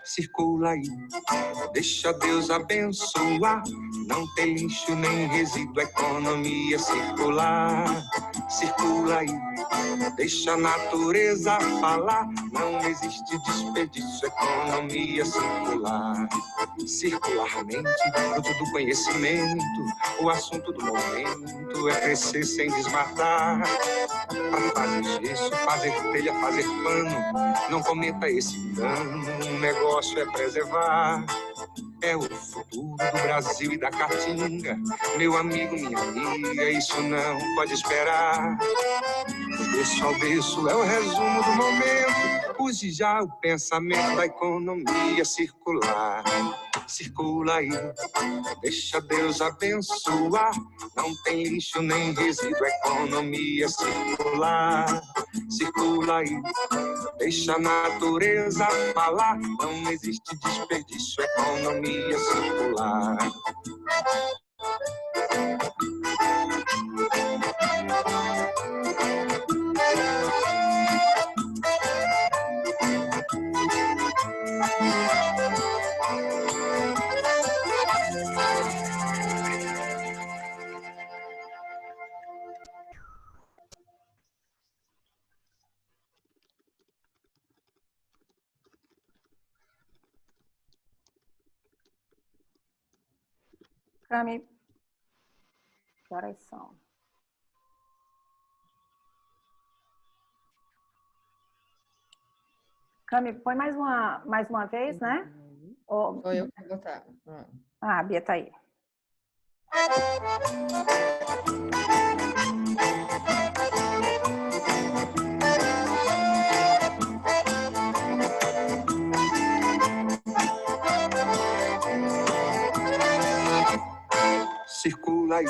Circula aí, deixa Deus abençoar. Não tem lixo nem resíduo, economia circular. Circula aí, deixa a natureza falar. Não existe desperdício, economia circular. Circularmente, fruto do conhecimento, o assunto do momento é crescer sem desmatar. Para fazer gesso, fazer telha, fazer pano, não cometa esse dano, o negócio é preservar. É o futuro do Brasil e da Caatinga, meu amigo, minha amiga, isso não pode esperar. Do berço ao berço é o resumo do momento, use já o pensamento da economia circular. Circula aí, deixa Deus abençoar. Não tem lixo nem resíduo, economia circular. Circula aí, deixa a natureza falar. Não existe desperdício, economia circular. Cami, que horas são? Cami, põe mais uma vez, né? Sou eu que vou botar. Ah, a Bia tá aí. Circula aí,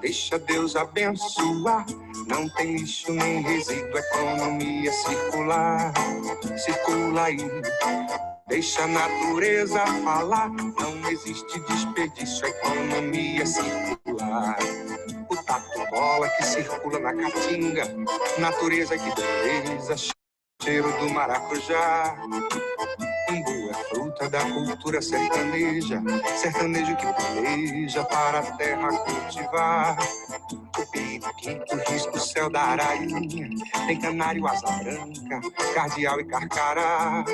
deixa Deus abençoar. Não tem lixo nem resíduo, economia circular. Circula aí, deixa a natureza falar. Não existe desperdício, economia circular. O tatu bola que circula na Caatinga, natureza que beleza, cheiro do maracujá. Umbu é fruta da cultura sertaneja, sertanejo que peleja para a terra cultivar. O periquito risca o céu da arainha, tem canário, asa branca, cardeal e carcará.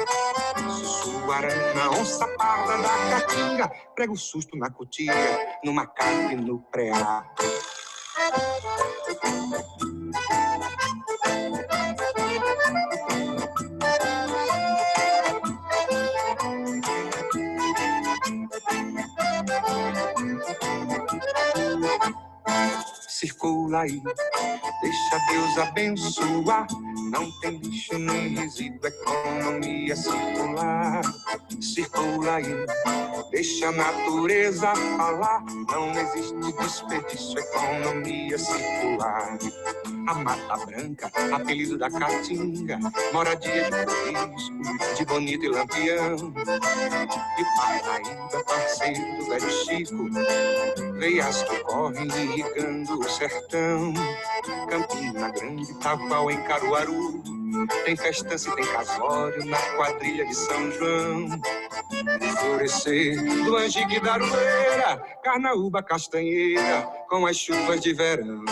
Sussuarana, onça parda da Caatinga, prega o susto na cutia, no macaco e no preá. Circula aí, deixa Deus abençoar. Não tem lixo nem resíduo, economia circular. Circula aí, deixa a natureza falar. Não existe desperdício, economia circular. A Mata Branca, apelido da Caatinga, moradia de risco, de Bonito e Lampião. E o Parnaíba, parceiro do velho Chico, veias que correm irrigando o sertão. Campina Grande, Itaguaí em Caruaru, tem festança e tem casório na quadrilha de São João. Florescer do Angique da Aroeira, Carnaúba, Castanheira, com as chuvas de verão.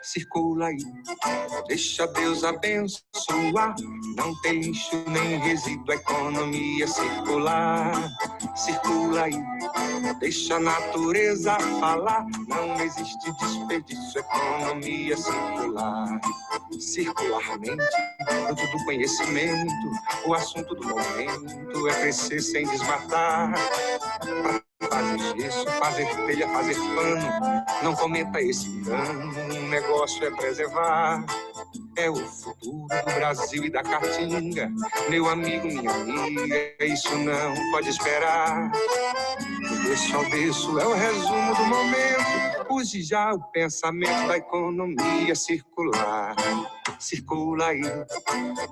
Circula aí, deixa Deus abençoar. Não tem lixo nem resíduo, economia circular. Circula aí, deixa a natureza falar. Não existe desperdício, economia circular. Circularmente, fruto do conhecimento, o assunto do momento é crescer sem desmatar. Fazer gesso, fazer telha, fazer pano, não cometa esse dano, o negócio é preservar. É o futuro do Brasil e da Caatinga, meu amigo, minha amiga, isso não pode esperar. Do berço ao berço é o resumo do momento, use já o pensamento da economia circular. circula aí.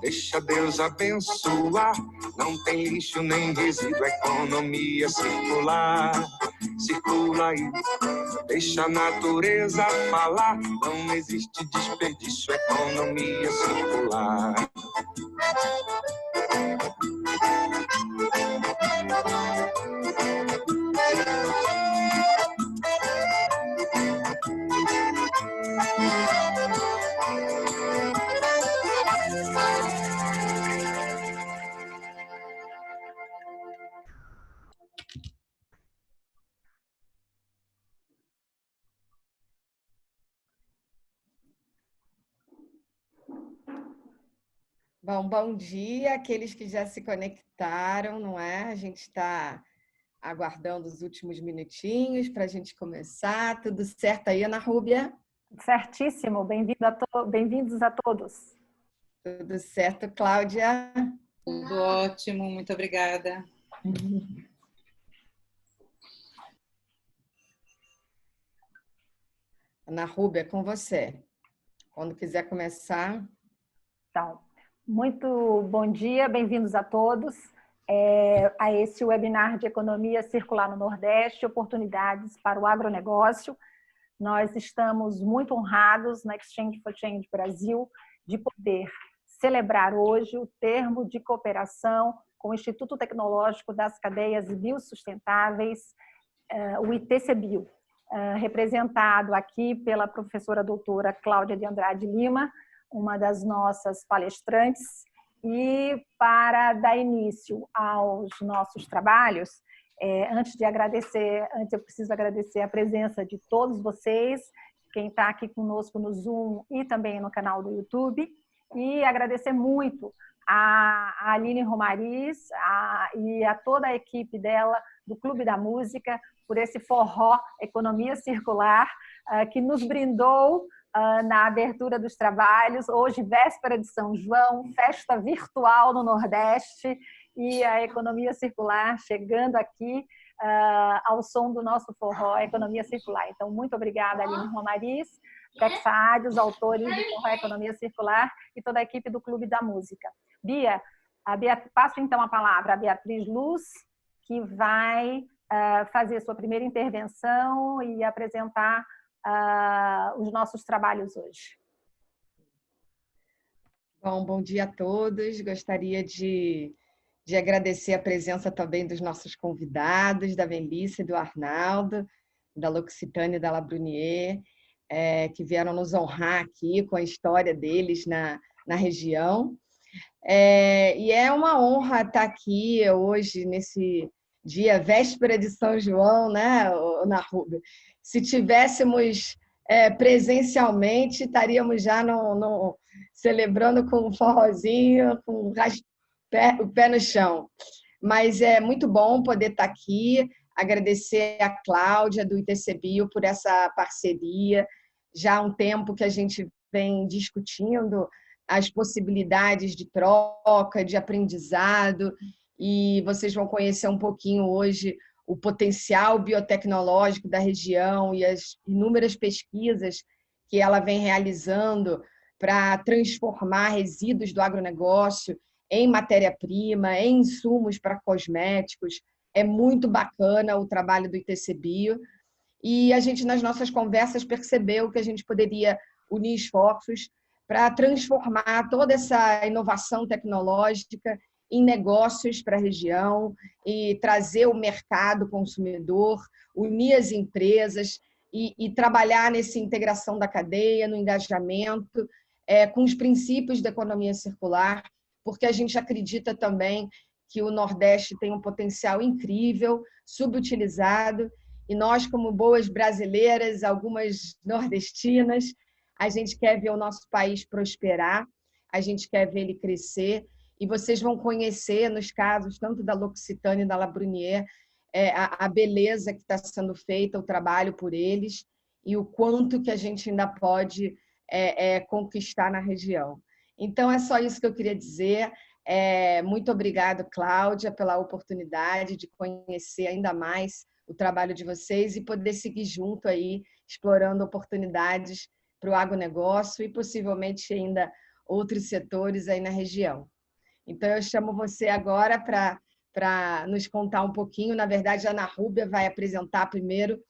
Deixa Deus abençoar, não tem lixo nem resíduo, economia circular. Circula aí, deixa a natureza falar, não existe desperdício, economia circular. Bom dia àqueles que já se conectaram, não é? A gente está aguardando os últimos minutinhos para a gente começar. Tudo certo aí, Ana Rúbia? Certíssimo. Bem-vindos a todos. Tudo certo, Cláudia? Tudo ótimo, muito obrigada. Ana Rúbia, com você. Quando quiser começar. Então, muito bom dia, bem-vindos a todos a esse webinar de Economia Circular no Nordeste, oportunidades para o agronegócio. Nós estamos muito honrados na Exchange for Change Brasil de poder celebrar hoje o termo de cooperação com o Instituto Tecnológico das Cadeias Biossustentáveis, o ITCBio, representado aqui pela professora doutora Cláudia de Andrade Lima, uma das nossas palestrantes. E para dar início aos nossos trabalhos, antes eu preciso agradecer a presença de todos vocês, quem está aqui conosco no Zoom e também no canal do YouTube, e agradecer muito a Aline Romariz e a toda a equipe dela, do Clube da Música, por esse forró Economia Circular, que nos brindou na abertura dos trabalhos. Hoje, véspera de São João, festa virtual no Nordeste, e a Economia Circular chegando aqui ao som do nosso forró Economia Circular. Então, muito obrigada, Aline Romariz, Tex Saad, os autores do forró Economia Circular e toda a equipe do Clube da Música. Bia, passo então a palavra à Beatriz Luz, que vai fazer sua primeira intervenção e apresentar os nossos trabalhos hoje. Bom dia a todos. Gostaria de agradecer a presença também dos nossos convidados, da Melissa e do Arnaldo, da L'Occitane e da La Brunier, que vieram nos honrar aqui com a história deles na região. E é uma honra estar aqui hoje, nesse dia, véspera de São João, né, Ana Rúbia? Se tivéssemos presencialmente, estaríamos já celebrando com um forrozinho, com o pé no chão. Mas é muito bom poder estar aqui, agradecer a Cláudia do ITCBio por essa parceria. Já há um tempo que a gente vem discutindo as possibilidades de troca, de aprendizado, e vocês vão conhecer um pouquinho hoje o potencial biotecnológico da região e as inúmeras pesquisas que ela vem realizando para transformar resíduos do agronegócio em matéria-prima, em insumos para cosméticos. É muito bacana o trabalho do ITCBio. E a gente, nas nossas conversas, percebeu que a gente poderia unir esforços para transformar toda essa inovação tecnológica em negócios para a região e trazer o mercado consumidor, unir as empresas e trabalhar nessa integração da cadeia, no engajamento, com os princípios da economia circular, porque a gente acredita também que o Nordeste tem um potencial incrível, subutilizado, e nós, como boas brasileiras, algumas nordestinas, a gente quer ver o nosso país prosperar, a gente quer ver ele crescer, e vocês vão conhecer, nos casos tanto da L'Occitane e da La Brunier, a beleza que está sendo feita, o trabalho por eles, e o quanto que a gente ainda pode conquistar na região. Então, é só isso que eu queria dizer. Muito obrigado, Cláudia, pela oportunidade de conhecer ainda mais o trabalho de vocês e poder seguir junto aí, explorando oportunidades para o agronegócio e possivelmente ainda outros setores aí na região. Então, eu chamo você agora para nos contar um pouquinho. Na verdade, a Ana Rúbia vai apresentar primeiro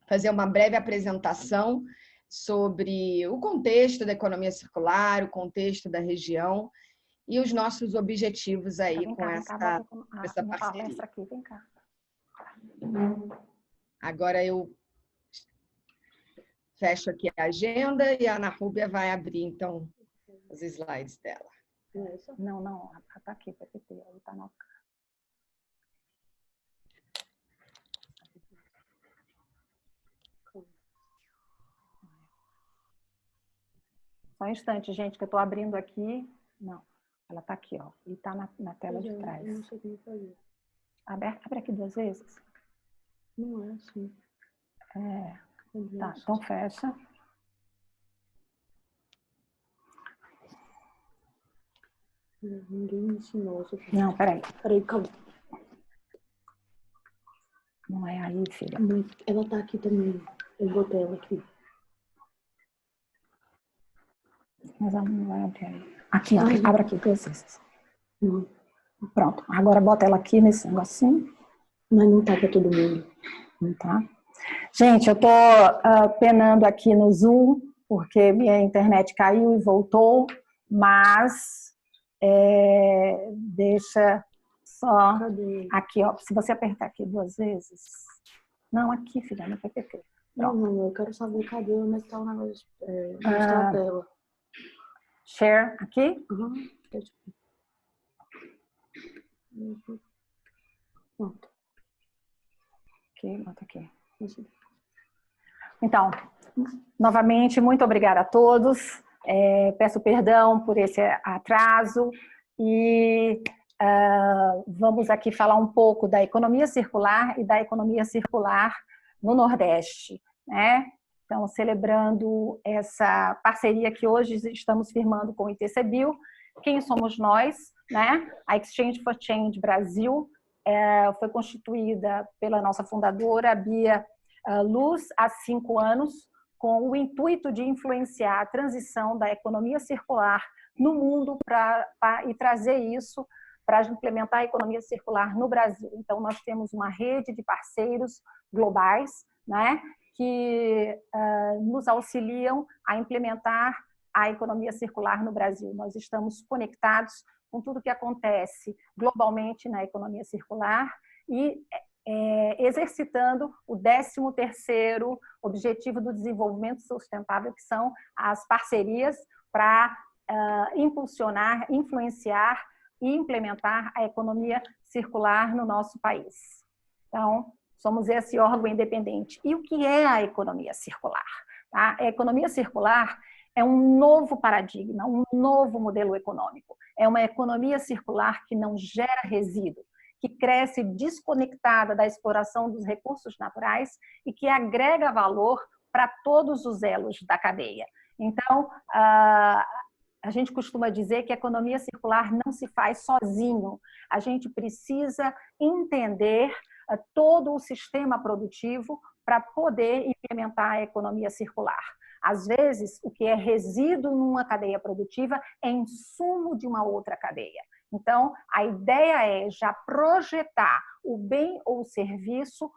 fazer uma breve apresentação sobre o contexto da economia circular, o contexto da região e os nossos objetivos aí com essa parceria. Palestra aqui, vem cá. Agora eu fecho aqui a agenda e a Ana Rúbia vai abrir, então, os slides dela. Não, está aqui, PPT, está na... Só um instante, gente, que eu estou abrindo aqui. Não, ela está aqui, ó, e está na tela de trás. Eu não sei como fazer. Abre aqui 2 vezes. Não é assim. Tá, então fecha. Ninguém me ensinou. Não, peraí. Peraí, calma. Não é aí, filha. Ela tá aqui também. Eu botei ela aqui. Mas ela não vai abrir aí. Aqui, ó, abre aqui 2 vezes. Não. Pronto, agora bota ela aqui nesse negocinho. Mas não tá para todo mundo. Não tá? Gente, eu tô penando aqui no Zoom, porque minha internet caiu e voltou, mas deixa só... Cadê? Aqui, ó, se você apertar aqui 2 vezes... Não, aqui, filha, no PPT. Não, eu quero saber cadê onde está o negócio. Mostrar a tela. Share aqui? Pronto. Aqui, bota aqui. Então, novamente, muito obrigada a todos. Peço perdão por esse atraso e vamos aqui falar um pouco da economia circular e da economia circular no Nordeste, né? Então, celebrando essa parceria que hoje estamos firmando com o ITCBio. Quem somos nós, né? A Exchange for Change Brasil foi constituída pela nossa fundadora, a Bia Luz, há 5 anos, com o intuito de influenciar a transição da economia circular no mundo e trazer isso para implementar a economia circular no Brasil. Então, nós temos uma rede de parceiros globais, né, que nos auxiliam a implementar a economia circular no Brasil. Nós estamos conectados com tudo que acontece globalmente na economia circular e exercitando o 13º Objetivo do Desenvolvimento Sustentável, que são as parcerias para impulsionar, influenciar e implementar a economia circular no nosso país. Então, somos esse órgão independente. E o que é a economia circular? Tá? A economia circular é um novo paradigma, um novo modelo econômico. É uma economia circular que não gera resíduo, que cresce desconectada da exploração dos recursos naturais e que agrega valor para todos os elos da cadeia. Então, a gente costuma dizer que a economia circular não se faz sozinho. A gente precisa entender todo o sistema produtivo para poder implementar a economia circular. Às vezes, o que é resíduo numa cadeia produtiva é insumo de uma outra cadeia. Então, a ideia é já projetar o bem ou o serviço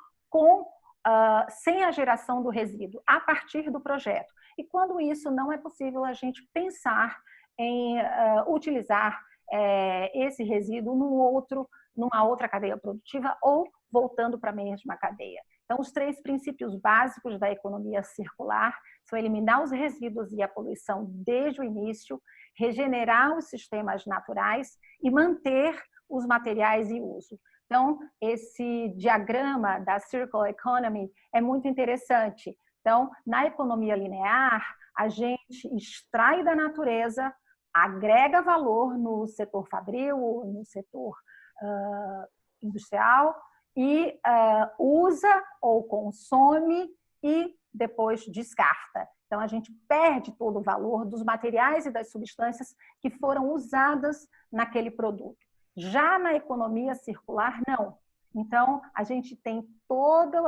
sem a geração do resíduo, a partir do projeto. E quando isso não é possível, a gente pensar em utilizar esse resíduo numa outra cadeia produtiva ou voltando para a mesma cadeia. Então, os 3 princípios básicos da economia circular são eliminar os resíduos e a poluição desde o início, regenerar os sistemas naturais e manter os materiais em uso. Então, esse diagrama da Circular Economy é muito interessante. Então, na economia linear, a gente extrai da natureza, agrega valor no setor fabril, no setor industrial e usa ou consome e depois descarta. Então, a gente perde todo o valor dos materiais e das substâncias que foram usadas naquele produto. Já na economia circular, não. Então, a gente tem toda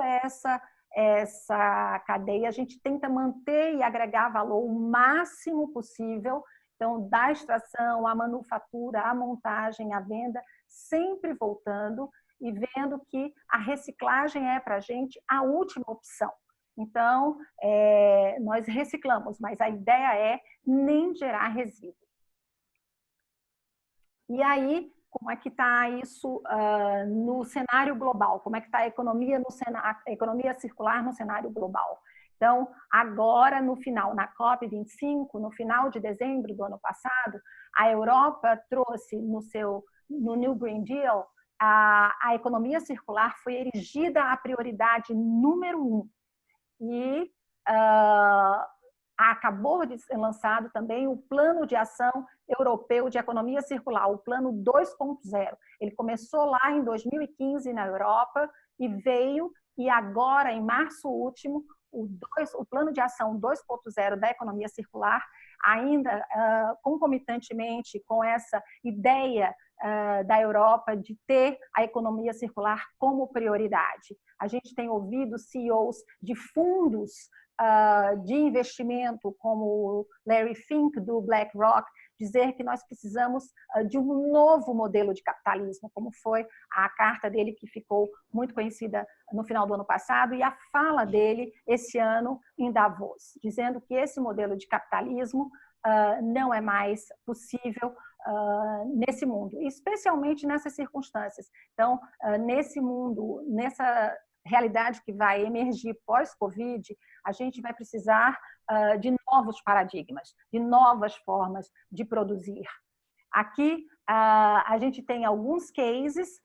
essa cadeia, a gente tenta manter e agregar valor o máximo possível. Então, da extração, à manufatura, à montagem, à venda, sempre voltando e vendo que a reciclagem é para a gente a última opção. Então, nós reciclamos, mas a ideia é nem gerar resíduo. E aí, como é que está isso no cenário global? Como é que está a economia circular no cenário global? Então, agora, no final, na COP25, no final de dezembro do ano passado, a Europa trouxe no New Green Deal, a economia circular foi erigida a prioridade número 1. E acabou de ser lançado também o Plano de Ação Europeu de Economia Circular, o Plano 2.0. Ele começou lá em 2015 na Europa e veio, e agora, em março último, o Plano de Ação 2.0 da Economia Circular, ainda concomitantemente com essa ideia da Europa de ter a economia circular como prioridade. A gente tem ouvido CEOs de fundos de investimento, como o Larry Fink, do BlackRock, dizer que nós precisamos de um novo modelo de capitalismo, como foi a carta dele que ficou muito conhecida no final do ano passado e a fala dele esse ano em Davos, dizendo que esse modelo de capitalismo não é mais possível nesse mundo, especialmente nessas circunstâncias. Então, nesse mundo, nessa realidade que vai emergir pós-Covid, a gente vai precisar de novos paradigmas, de novas formas de produzir. Aqui, a gente tem alguns cases,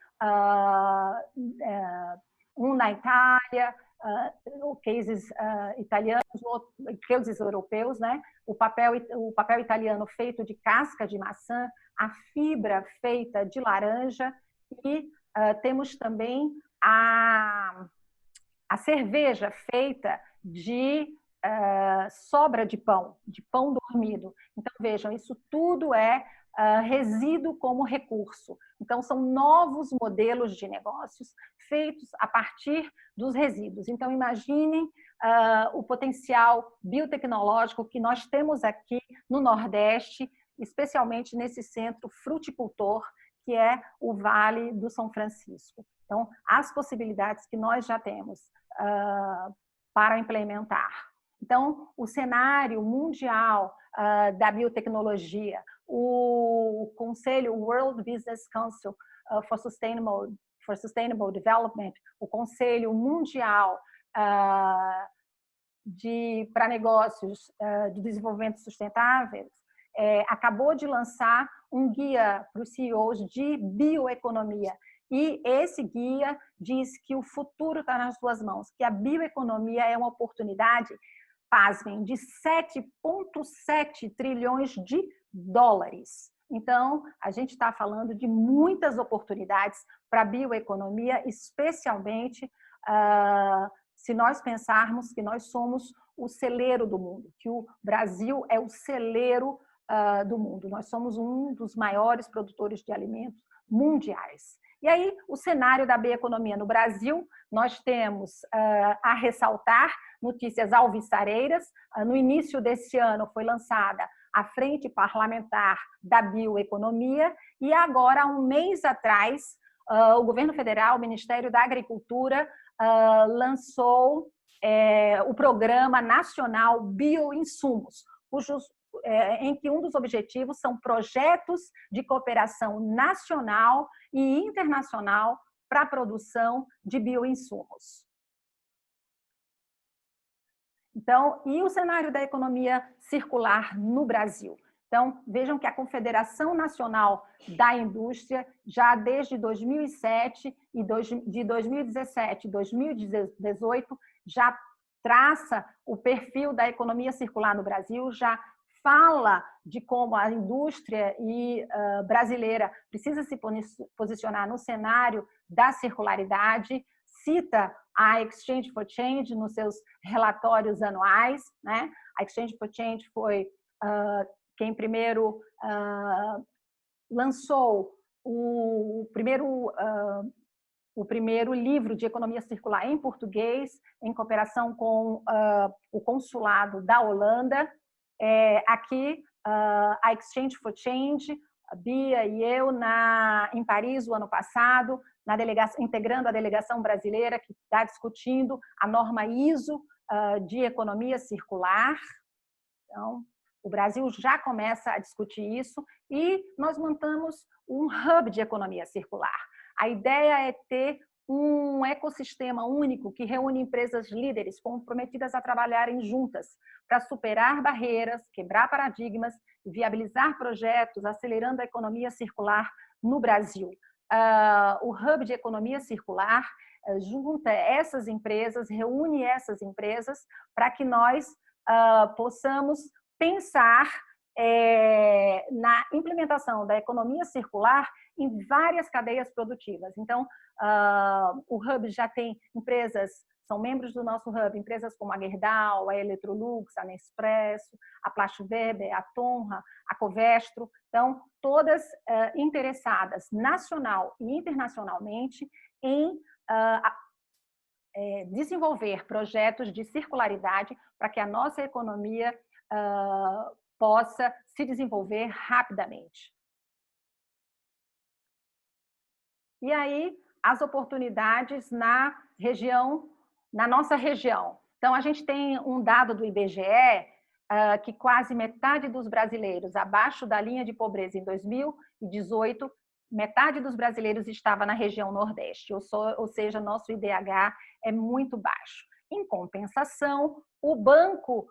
um na Itália, cases italianos, cases europeus, né? O papel italiano feito de casca de maçã, a fibra feita de laranja e temos também a cerveja feita de sobra de pão dormido. Então, vejam, isso tudo é resíduo como recurso. Então, são novos modelos de negócios feitos a partir dos resíduos. Então, imaginem o potencial biotecnológico que nós temos aqui no Nordeste, especialmente nesse centro fruticultor, que é o Vale do São Francisco. Então, as possibilidades que nós já temos para implementar. Então, o cenário mundial da biotecnologia, o Conselho World Business Council for Sustainable Development, o Conselho Mundial para Negócios de Desenvolvimento Sustentável, acabou de lançar um guia para os CEOs de bioeconomia. E esse guia diz que o futuro está nas suas mãos, que a bioeconomia é uma oportunidade, pasmem, de 7,7 trilhões de dólares. Então, a gente está falando de muitas oportunidades para a bioeconomia, especialmente se nós pensarmos que nós somos o celeiro do mundo, que o Brasil é o celeiro do mundo. Nós somos um dos maiores produtores de alimentos mundiais. E aí, o cenário da bioeconomia no Brasil, nós temos a ressaltar notícias alvissareiras. No início desse ano foi lançada a Frente Parlamentar da Bioeconomia e agora, há um mês atrás, o Governo Federal, o Ministério da Agricultura, lançou o Programa Nacional Bioinsumos, em que um dos objetivos são projetos de cooperação nacional e internacional para a produção de bioinsumos. Então, e o cenário da economia circular no Brasil? Então, vejam que a Confederação Nacional da Indústria, já desde 2007 e de 2017 e 2018, já traça o perfil da economia circular no Brasil, já fala de como a indústria brasileira precisa se posicionar no cenário da circularidade, cita a Exchange for Change nos seus relatórios anuais, né? A Exchange for Change foi quem primeiro lançou o primeiro o primeiro livro de economia circular em português, em cooperação com o consulado da Holanda. Aqui, a Exchange for Change, a Bia e eu, em Paris, o ano passado, integrando a delegação brasileira que está discutindo a norma ISO de economia circular. Então, o Brasil já começa a discutir isso e nós montamos um hub de economia circular. A ideia é ter um ecossistema único que reúne empresas líderes comprometidas a trabalharem juntas para superar barreiras, quebrar paradigmas, viabilizar projetos, acelerando a economia circular no Brasil. O hub de economia circular junta essas empresas, reúne essas empresas para que nós possamos pensar na implementação da economia circular em várias cadeias produtivas. Então, o Hub já tem empresas, são membros do nosso Hub, empresas como a Gerdau, a Electrolux, a Nespresso, a Plastweber, a Tonra, a Covestro. Então, todas interessadas nacional e internacionalmente em desenvolver projetos de circularidade para que a nossa economia possa se desenvolver rapidamente. E aí, as oportunidades na nossa região. Então, a gente tem um dado do IBGE que quase metade dos brasileiros abaixo da linha de pobreza em 2018, metade dos brasileiros estava na região Nordeste, ou seja, nosso IDH é muito baixo. Em compensação, o Banco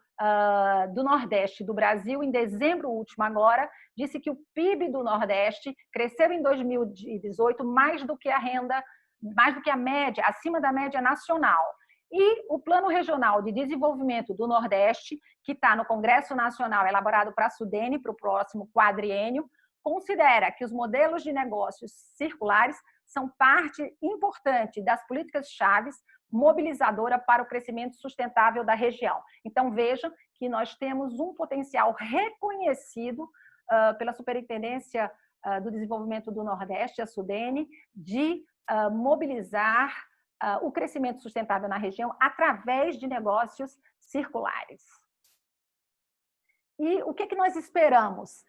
do Nordeste do Brasil, em dezembro último agora, disse que o PIB do Nordeste cresceu em 2018 mais do que a média, acima da média nacional. E o Plano Regional de Desenvolvimento do Nordeste, que está no Congresso Nacional, elaborado para a Sudene, para o próximo quadriênio, considera que os modelos de negócios circulares são parte importante das políticas-chave mobilizadora para o crescimento sustentável da região. Então, vejam que nós temos um potencial reconhecido pela Superintendência do Desenvolvimento do Nordeste, a Sudene, de mobilizar o crescimento sustentável na região através de negócios circulares. E o que nós esperamos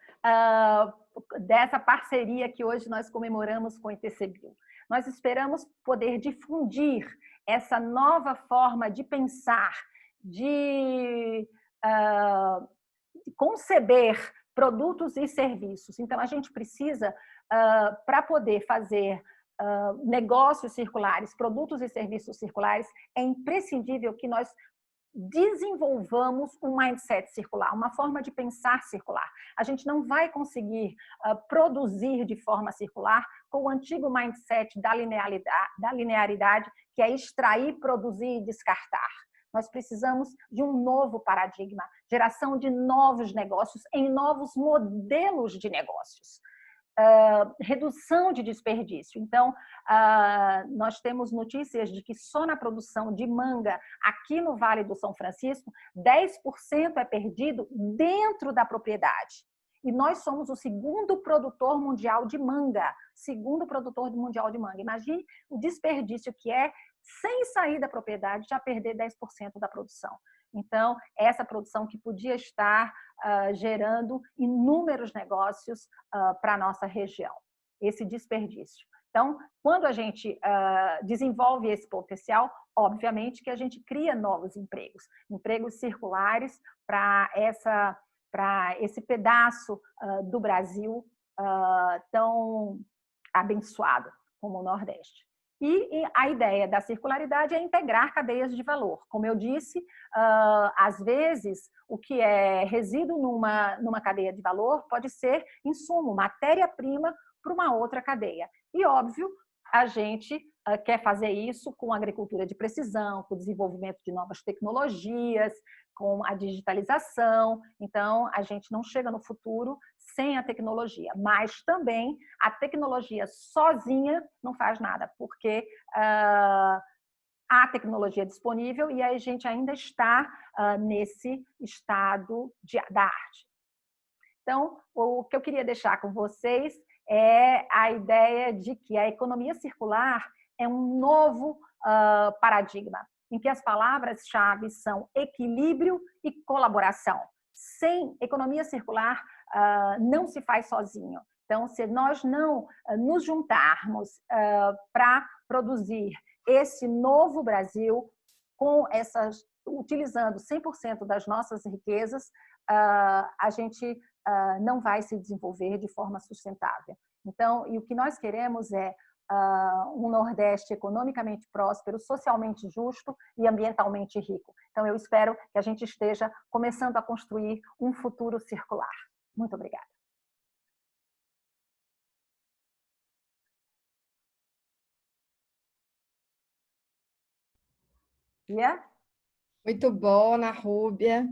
dessa parceria que hoje nós comemoramos com o ITCBio? Nós esperamos poder difundir essa nova forma de pensar, de conceber produtos e serviços. Então, a gente precisa, para poder fazer negócios circulares, produtos e serviços circulares, é imprescindível que nós desenvolvamos um mindset circular, uma forma de pensar circular. A gente não vai conseguir produzir de forma circular com o antigo mindset da linearidade, que é extrair, produzir e descartar. Nós precisamos de um novo paradigma, geração de novos negócios em novos modelos de negócios. Redução de desperdício. Então, nós temos notícias de que só na produção de manga, aqui no Vale do São Francisco, 10% é perdido dentro da propriedade. E nós somos o segundo produtor mundial de manga. Imagine o desperdício que é, sem sair da propriedade, já perder 10% da produção. Então, essa produção que podia estar gerando inúmeros negócios para a nossa região, esse desperdício. Então, quando a gente desenvolve esse potencial, obviamente que a gente cria novos empregos, empregos circulares para esse pedaço do Brasil tão abençoado como o Nordeste. E a ideia da circularidade é integrar cadeias de valor. Como eu disse, às vezes, o que é resíduo numa cadeia de valor pode ser insumo, matéria-prima para uma outra cadeia. E, óbvio, a gente quer fazer isso com agricultura de precisão, com o desenvolvimento de novas tecnologias, com a digitalização. Então, a gente não chega no futuro sem a tecnologia, mas também a tecnologia sozinha não faz nada, porque há tecnologia disponível e a gente ainda está nesse estado da arte. Então, o que eu queria deixar com vocês é a ideia de que a economia circular é um novo paradigma, em que as palavras-chave são equilíbrio e colaboração. Sem economia circular, não se faz sozinho. Então, se nós não nos juntarmos para produzir esse novo Brasil, utilizando 100% das nossas riquezas, a gente não vai se desenvolver de forma sustentável. Então, e o que nós queremos é um Nordeste economicamente próspero, socialmente justo e ambientalmente rico. Então, eu espero que a gente esteja começando a construir um futuro circular. Muito obrigada. Yeah? Muito bom, Ana Rúbia.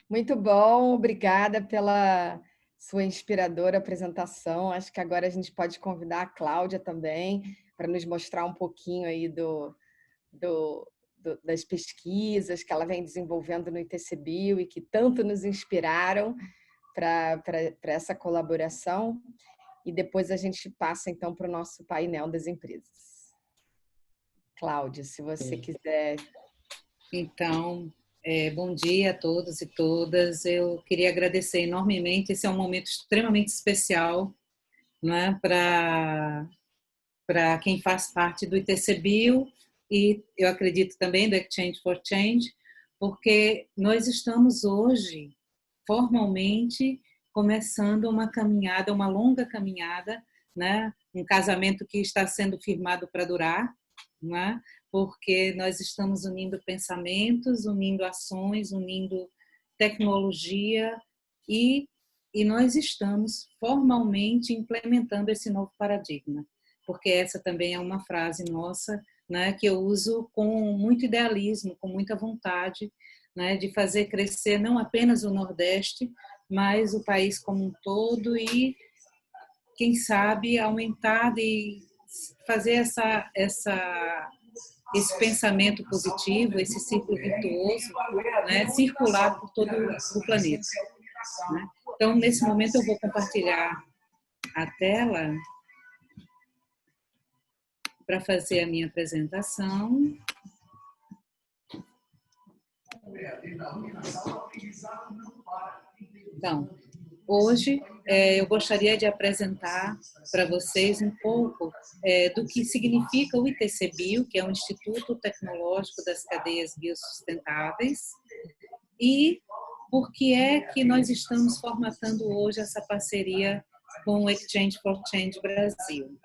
Muito bom, obrigada pela sua inspiradora apresentação. Acho que agora a gente pode convidar a Cláudia também para nos mostrar um pouquinho aí das pesquisas que ela vem desenvolvendo no ITCBio e que tanto nos inspiraram para essa colaboração. E depois a gente passa, então, para o nosso painel das empresas. Cláudia, se você quiser... Então, bom dia a todos e todas. Eu queria agradecer enormemente. Esse é um momento extremamente especial, né, para quem faz parte do ITCBio e eu acredito também do Exchange for Change, porque nós estamos hoje formalmente começando uma caminhada, uma longa caminhada, né, um casamento que está sendo firmado para durar, né, porque nós estamos unindo pensamentos, unindo ações, unindo tecnologia e nós estamos formalmente implementando esse novo paradigma, porque essa também é uma frase nossa, né, que eu uso com muito idealismo, com muita vontade, né, de fazer crescer não apenas o Nordeste, mas o país como um todo e, quem sabe, aumentar e fazer esse pensamento positivo, esse círculo virtuoso, né, circular por todo o planeta. Né? Então, nesse momento, eu vou compartilhar a tela para fazer a minha apresentação. Então, hoje eu gostaria de apresentar para vocês um pouco do que significa o ITCBio, que é o Instituto Tecnológico das Cadeias Biossustentáveis, e por que é que nós estamos formatando hoje essa parceria com o Exchange for Change Brasil.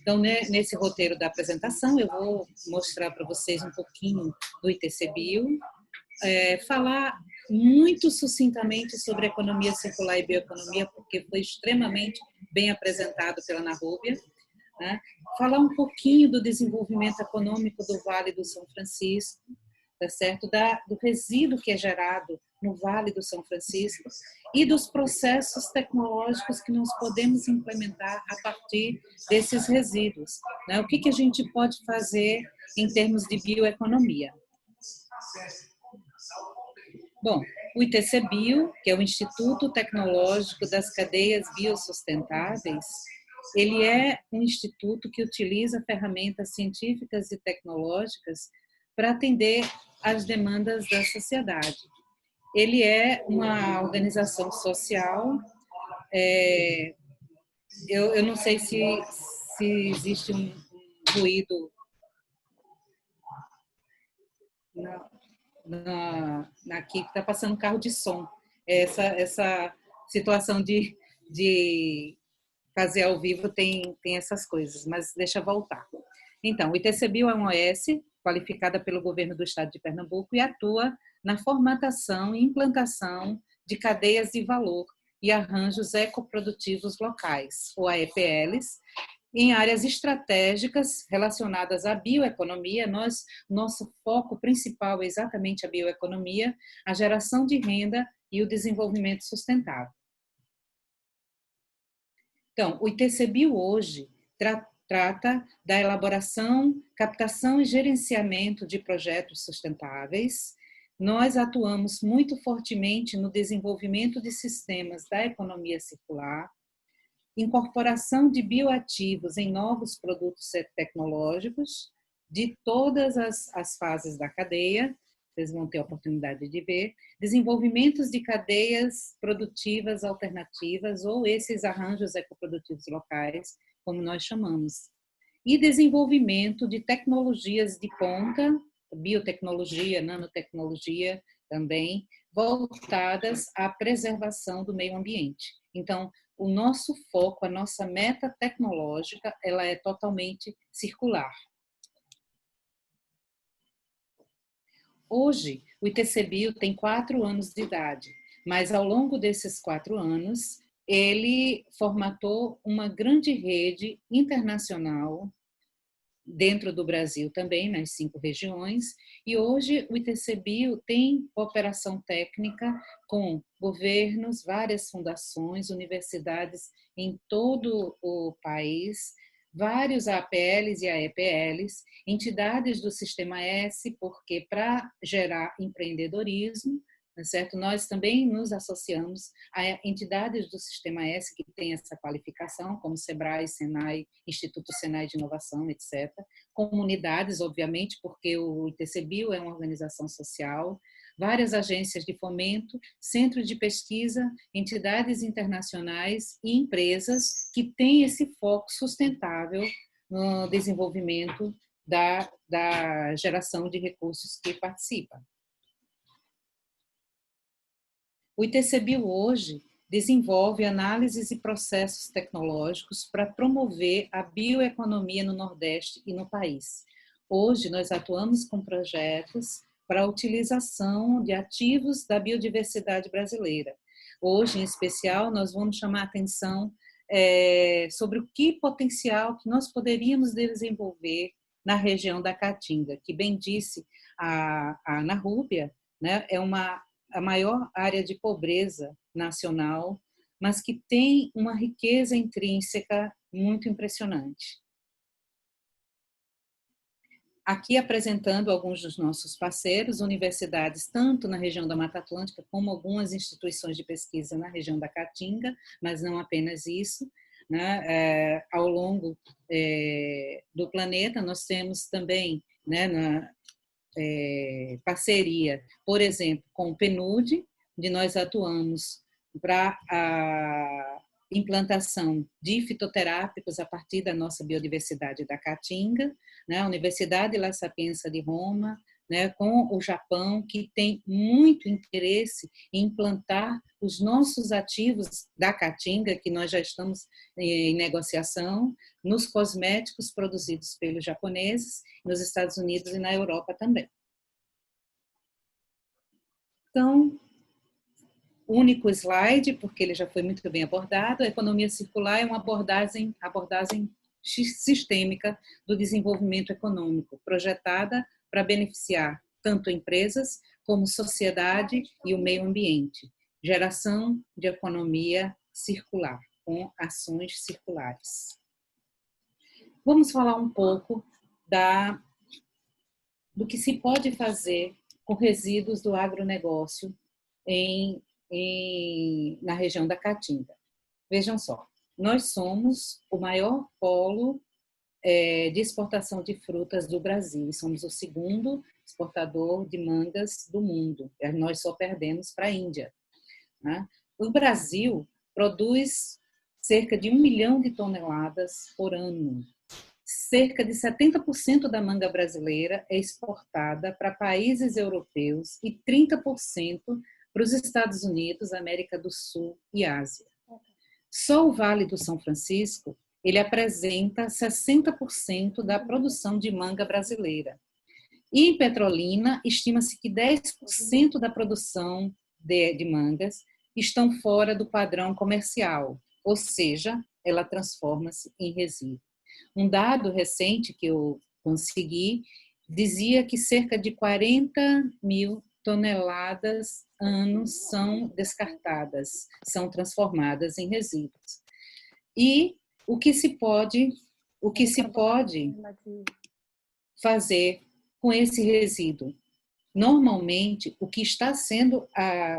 Então, nesse roteiro da apresentação, eu vou mostrar para vocês um pouquinho do ITCBio, falar muito sucintamente sobre economia circular e bioeconomia, porque foi extremamente bem apresentado pela Ana Rúbia, né? Falar um pouquinho do desenvolvimento econômico do Vale do São Francisco, tá certo? Do resíduo que é gerado no Vale do São Francisco e dos processos tecnológicos que nós podemos implementar a partir desses resíduos, né? O que a gente pode fazer em termos de bioeconomia? Bom, o ITCBio, que é o Instituto Tecnológico das Cadeias Biossustentáveis, ele é um instituto que utiliza ferramentas científicas e tecnológicas para atender às demandas da sociedade. Ele é uma organização social, eu não sei se existe um ruído aqui, que está passando um carro de som. Essa situação de fazer ao vivo tem essas coisas, mas deixa eu voltar. Então, o ITCBio é uma OS qualificada pelo governo do estado de Pernambuco e atua na formatação e implantação de cadeias de valor e arranjos ecoprodutivos locais, ou AEPLs, em áreas estratégicas relacionadas à bioeconomia. Nosso foco principal é exatamente a bioeconomia, a geração de renda e o desenvolvimento sustentável. Então, o ITCBio hoje trata da elaboração, captação e gerenciamento de projetos sustentáveis. Nós atuamos muito fortemente no desenvolvimento de sistemas da economia circular incorporação de bioativos em novos produtos tecnológicos de todas as fases da cadeia, vocês vão ter a oportunidade de ver, desenvolvimentos de cadeias produtivas alternativas ou esses arranjos ecoprodutivos locais, como nós chamamos, e desenvolvimento de tecnologias de ponta, biotecnologia, nanotecnologia também, voltadas à preservação do meio ambiente. Então, o nosso foco, a nossa meta tecnológica, ela é totalmente circular. Hoje, o ITCBio tem 4 anos de idade, mas ao longo desses 4 anos, ele formatou uma grande rede internacional, dentro do Brasil também, nas 5 regiões, e hoje o ITCBio tem cooperação técnica com governos, várias fundações, universidades em todo o país, vários APLs e AEPLs, entidades do Sistema S, porque para gerar empreendedorismo, certo? Nós também nos associamos a entidades do Sistema S que têm essa qualificação, como SEBRAE, SENAI, Instituto Senai de Inovação, etc. Comunidades, obviamente, porque o ITCBio é uma organização social, várias agências de fomento, centros de pesquisa, entidades internacionais e empresas que têm esse foco sustentável no desenvolvimento da geração de recursos que participa. O ITCBio hoje desenvolve análises e processos tecnológicos para promover a bioeconomia no Nordeste e no país. Hoje nós atuamos com projetos para a utilização de ativos da biodiversidade brasileira. Hoje, em especial, nós vamos chamar a atenção sobre o que potencial que nós poderíamos desenvolver na região da Caatinga, que bem disse a Ana Rúbia, né, é a maior área de pobreza nacional, mas que tem uma riqueza intrínseca muito impressionante. Aqui apresentando alguns dos nossos parceiros, universidades tanto na região da Mata Atlântica como algumas instituições de pesquisa na região da Caatinga, mas não apenas isso, né? Ao longo do planeta nós temos também, né, parceria, por exemplo, com o PNUD, onde nós atuamos para a implantação de fitoterápicos a partir da nossa biodiversidade da Caatinga, né, a Universidade La Sapienza de Roma, né, com o Japão, que tem muito interesse em implantar os nossos ativos da Caatinga, que nós já estamos em negociação, nos cosméticos produzidos pelos japoneses, nos Estados Unidos e na Europa também. Então, único slide, porque ele já foi muito bem abordado, a economia circular é uma abordagem sistêmica do desenvolvimento econômico, projetada para beneficiar tanto empresas como sociedade e o meio ambiente. Geração de economia circular, com ações circulares. Vamos falar um pouco do que se pode fazer com resíduos do agronegócio na região da Caatinga. Vejam só, nós somos o maior polo de exportação de frutas do Brasil e somos o segundo exportador de mangas do mundo. Nós só perdemos para a Índia, né? O Brasil produz cerca de 1 milhão de toneladas por ano. Cerca de 70% da manga brasileira é exportada para países europeus e 30% para os Estados Unidos, América do Sul e Ásia. Só o Vale do São Francisco, ele apresenta 60% da produção de manga brasileira. E em Petrolina, estima-se que 10% da produção de mangas estão fora do padrão comercial, ou seja, ela transforma-se em resíduo. Um dado recente que eu consegui dizia que cerca de 40 mil toneladas ano são descartadas, são transformadas em resíduos. E o que se pode fazer com esse resíduo? Normalmente, o que está sendo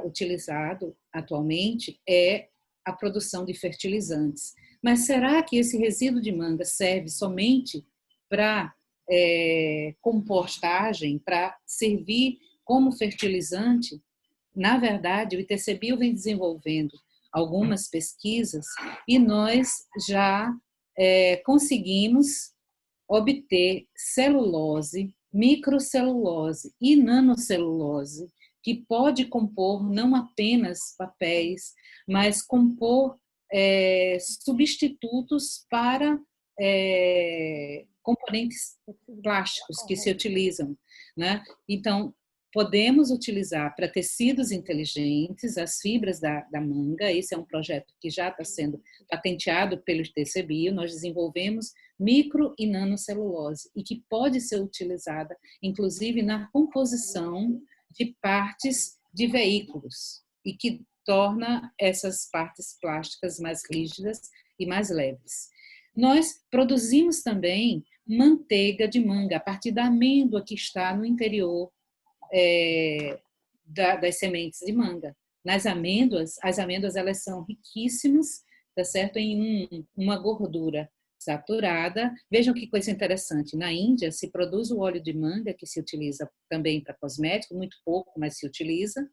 utilizado atualmente é a produção de fertilizantes. Mas será que esse resíduo de manga serve somente para compostagem, para servir como fertilizante? Na verdade, o ITCBio vem desenvolvendo algumas pesquisas e nós já conseguimos obter celulose, microcelulose e nanocelulose, que pode compor não apenas papéis, mas compor substitutos para componentes plásticos que se utilizam, né? Então, podemos utilizar para tecidos inteligentes as fibras da manga. Esse é um projeto que já está sendo patenteado pelo ITCBio. Nós desenvolvemos micro e nanocelulose e que pode ser utilizada, inclusive, na composição de partes de veículos e que torna essas partes plásticas mais rígidas e mais leves. Nós produzimos também manteiga de manga a partir da amêndoa que está no interior das sementes de manga. Nas amêndoas, as amêndoas elas são riquíssimas, tá certo? Em uma gordura saturada. Vejam que coisa interessante. Na Índia se produz o óleo de manga, que se utiliza também para cosmético, muito pouco, mas se utiliza.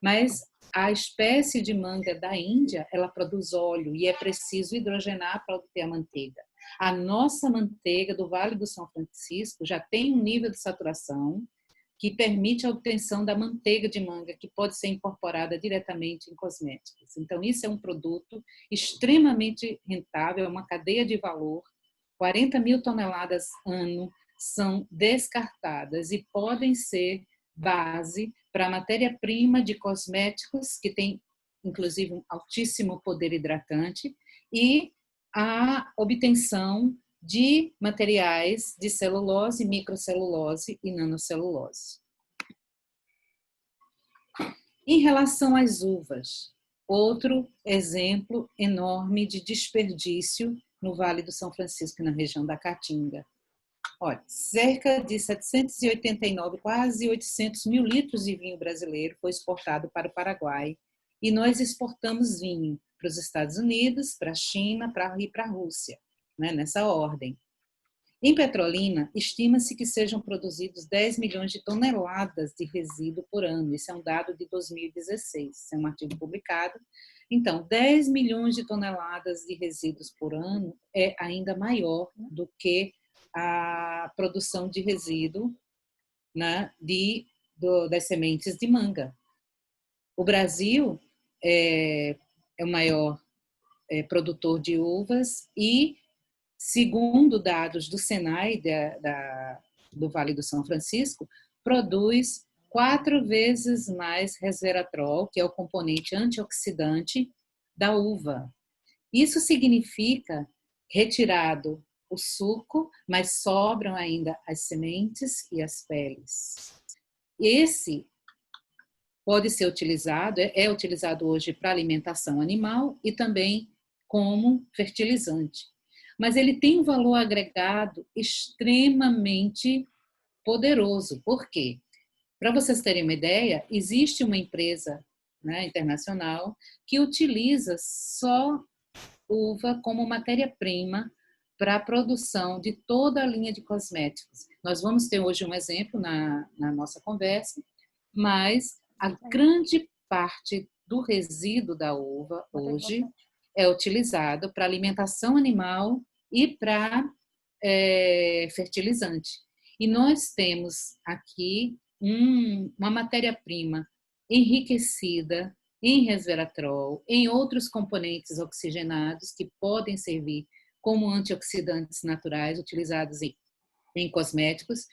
Mas a espécie de manga da Índia, ela produz óleo e é preciso hidrogenar para obter a manteiga. A nossa manteiga do Vale do São Francisco já tem um nível de saturação que permite a obtenção da manteiga de manga, que pode ser incorporada diretamente em cosméticos. Então, isso é um produto extremamente rentável, é uma cadeia de valor. 40 mil toneladas ano são descartadas e podem ser base para matéria-prima de cosméticos, que tem, inclusive, um altíssimo poder hidratante, e a obtenção de materiais de celulose, microcelulose e nanocelulose. Em relação às uvas, outro exemplo enorme de desperdício no Vale do São Francisco, na região da Caatinga. Olha, cerca de 789, quase 800 mil litros de vinho brasileiro foi exportado para o Paraguai e nós exportamos vinho para os Estados Unidos, para a China e para a Rússia, né, nessa ordem. Em Petrolina, estima-se que sejam produzidos 10 milhões de toneladas de resíduo por ano. Esse é um dado de 2016, é um artigo publicado. Então, 10 milhões de toneladas de resíduos por ano é ainda maior do que a produção de resíduo, né, das sementes de manga. O Brasil é o maior produtor de uvas e, segundo dados do Senai do Vale do São Francisco, produz 4 vezes mais resveratrol, que é o componente antioxidante da uva. Isso significa retirado o suco, mas sobram ainda as sementes e as peles. Esse pode ser utilizado, é utilizado hoje para alimentação animal e também como fertilizante. Mas ele tem um valor agregado extremamente poderoso. Por quê? Para vocês terem uma ideia, existe uma empresa, né, internacional que utiliza só uva como matéria-prima para a produção de toda a linha de cosméticos. Nós vamos ter hoje um exemplo na nossa conversa, mas a grande parte do resíduo da uva hoje é utilizado para alimentação animal e para fertilizante. E nós temos aqui uma matéria-prima enriquecida em resveratrol, em outros componentes oxigenados que podem servir como antioxidantes naturais utilizados em cosméticos.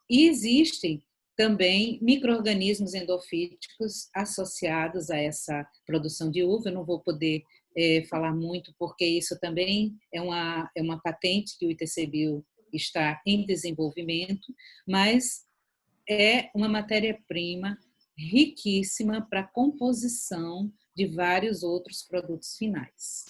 E existem também micro-organismos endofíticos associados a essa produção de uva. Eu não vou poder falar muito, porque isso também é uma patente que o ITCBio está em desenvolvimento, mas é uma matéria-prima riquíssima para a composição de vários outros produtos finais.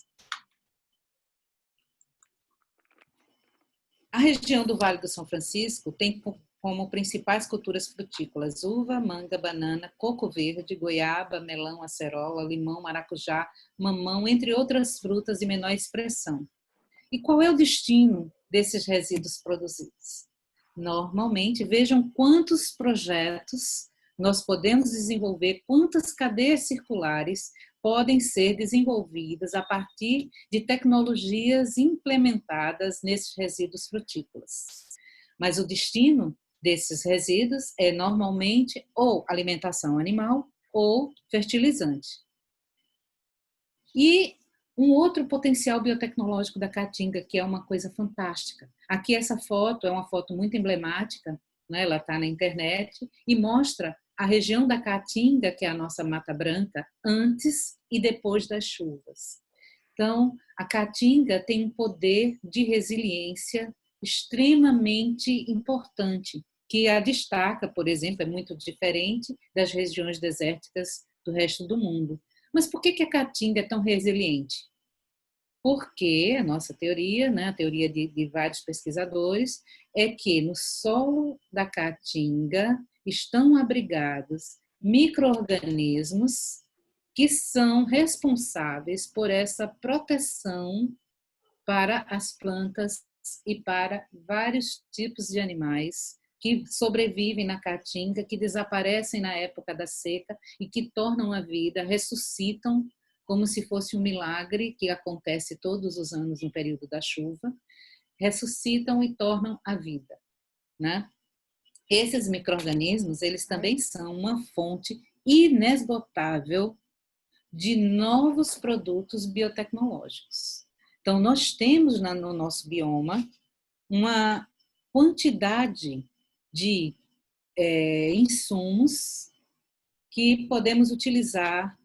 A região do Vale do São Francisco tem como principais culturas frutícolas: uva, manga, banana, coco verde, goiaba, melão, acerola, limão, maracujá, mamão, entre outras frutas de menor expressão. E qual é o destino desses resíduos produzidos? Normalmente, vejam quantos projetos nós podemos desenvolver, quantas cadeias circulares podem ser desenvolvidas a partir de tecnologias implementadas nesses resíduos frutícolas. Mas o destino desses resíduos é normalmente ou alimentação animal ou fertilizante. E um outro potencial biotecnológico da caatinga, que é uma coisa fantástica. Aqui essa foto é uma foto muito emblemática, né? Ela está na internet e mostra a região da caatinga, que é a nossa Mata Branca, antes e depois das chuvas. Então, a caatinga tem um poder de resiliência extremamente importante, que a destaca, por exemplo, é muito diferente das regiões desérticas do resto do mundo. Mas por que a caatinga é tão resiliente? Porque a nossa teoria, né, a teoria de vários pesquisadores, é que no solo da caatinga estão abrigados micro-organismos que são responsáveis por essa proteção para as plantas e para vários tipos de animais que sobrevivem na caatinga, que desaparecem na época da seca e que tornam a vida, ressuscitam como se fosse um milagre que acontece todos os anos no período da chuva, ressuscitam e tornam a vida, né? Esses micro-organismos, eles também são uma fonte inesgotável de novos produtos biotecnológicos. Então, nós temos no nosso bioma uma quantidade de insumos que podemos utilizar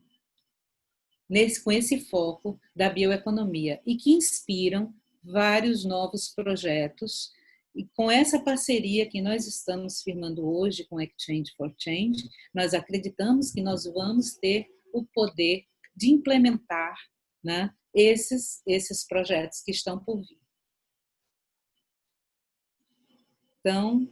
com esse foco da bioeconomia e que inspiram vários novos projetos. E com essa parceria que nós estamos firmando hoje com Exchange for Change, nós acreditamos que nós vamos ter o poder de implementar, né, esses projetos que estão por vir. Então,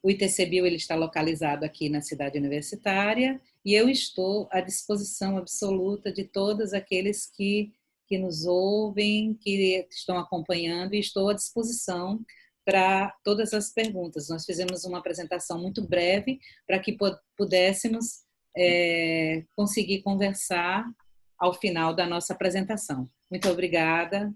o ITC-Bio ele está localizado aqui na cidade universitária e eu estou à disposição absoluta de todos aqueles que nos ouvem, que estão acompanhando, e estou à disposição para todas as perguntas. Nós fizemos uma apresentação muito breve para que pudéssemos conseguir conversar ao final da nossa apresentação. Muito obrigada.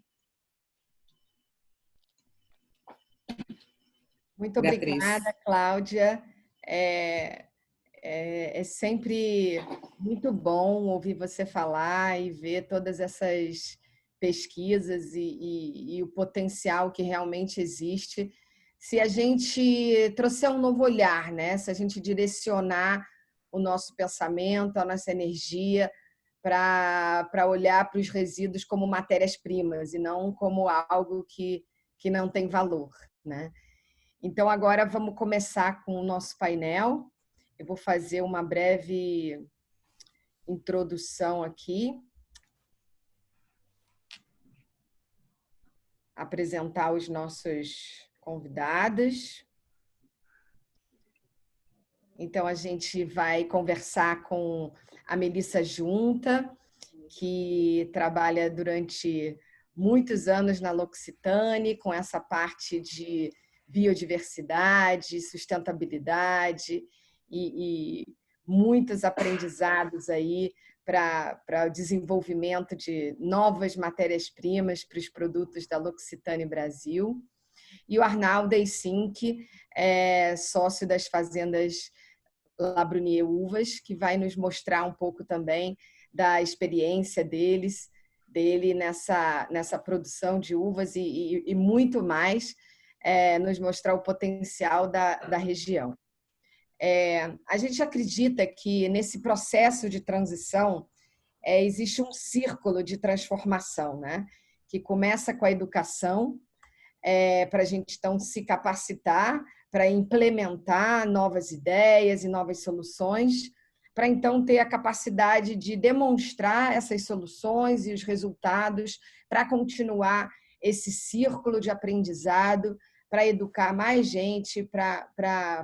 Muito obrigada, Cláudia. É sempre muito bom ouvir você falar e ver todas essas pesquisas e o potencial que realmente existe. Se a gente trouxer um novo olhar, né? Se a gente direcionar o nosso pensamento, a nossa energia para olhar para os resíduos como matérias-primas e não como algo que não tem valor, né? Então, agora vamos começar com o nosso painel. Eu vou fazer uma breve introdução aqui. Apresentar os nossos convidados. Então, a gente vai conversar com a Melissa Junta, que trabalha durante muitos anos na L'Occitane, com essa parte de biodiversidade, sustentabilidade e muitos aprendizados aí para o desenvolvimento de novas matérias-primas para os produtos da L'Occitane Brasil. E o Arnaldo Eissink é sócio das fazendas Labrunier Uvas, que vai nos mostrar um pouco também da experiência dele nessa produção de uvas e muito mais, nos mostrar o potencial da região. A gente acredita que nesse processo de transição existe um círculo de transformação, né? Que começa com a educação, para a gente então se capacitar, para implementar novas ideias e novas soluções, para então ter a capacidade de demonstrar essas soluções e os resultados, para continuar esse círculo de aprendizado, para educar mais gente para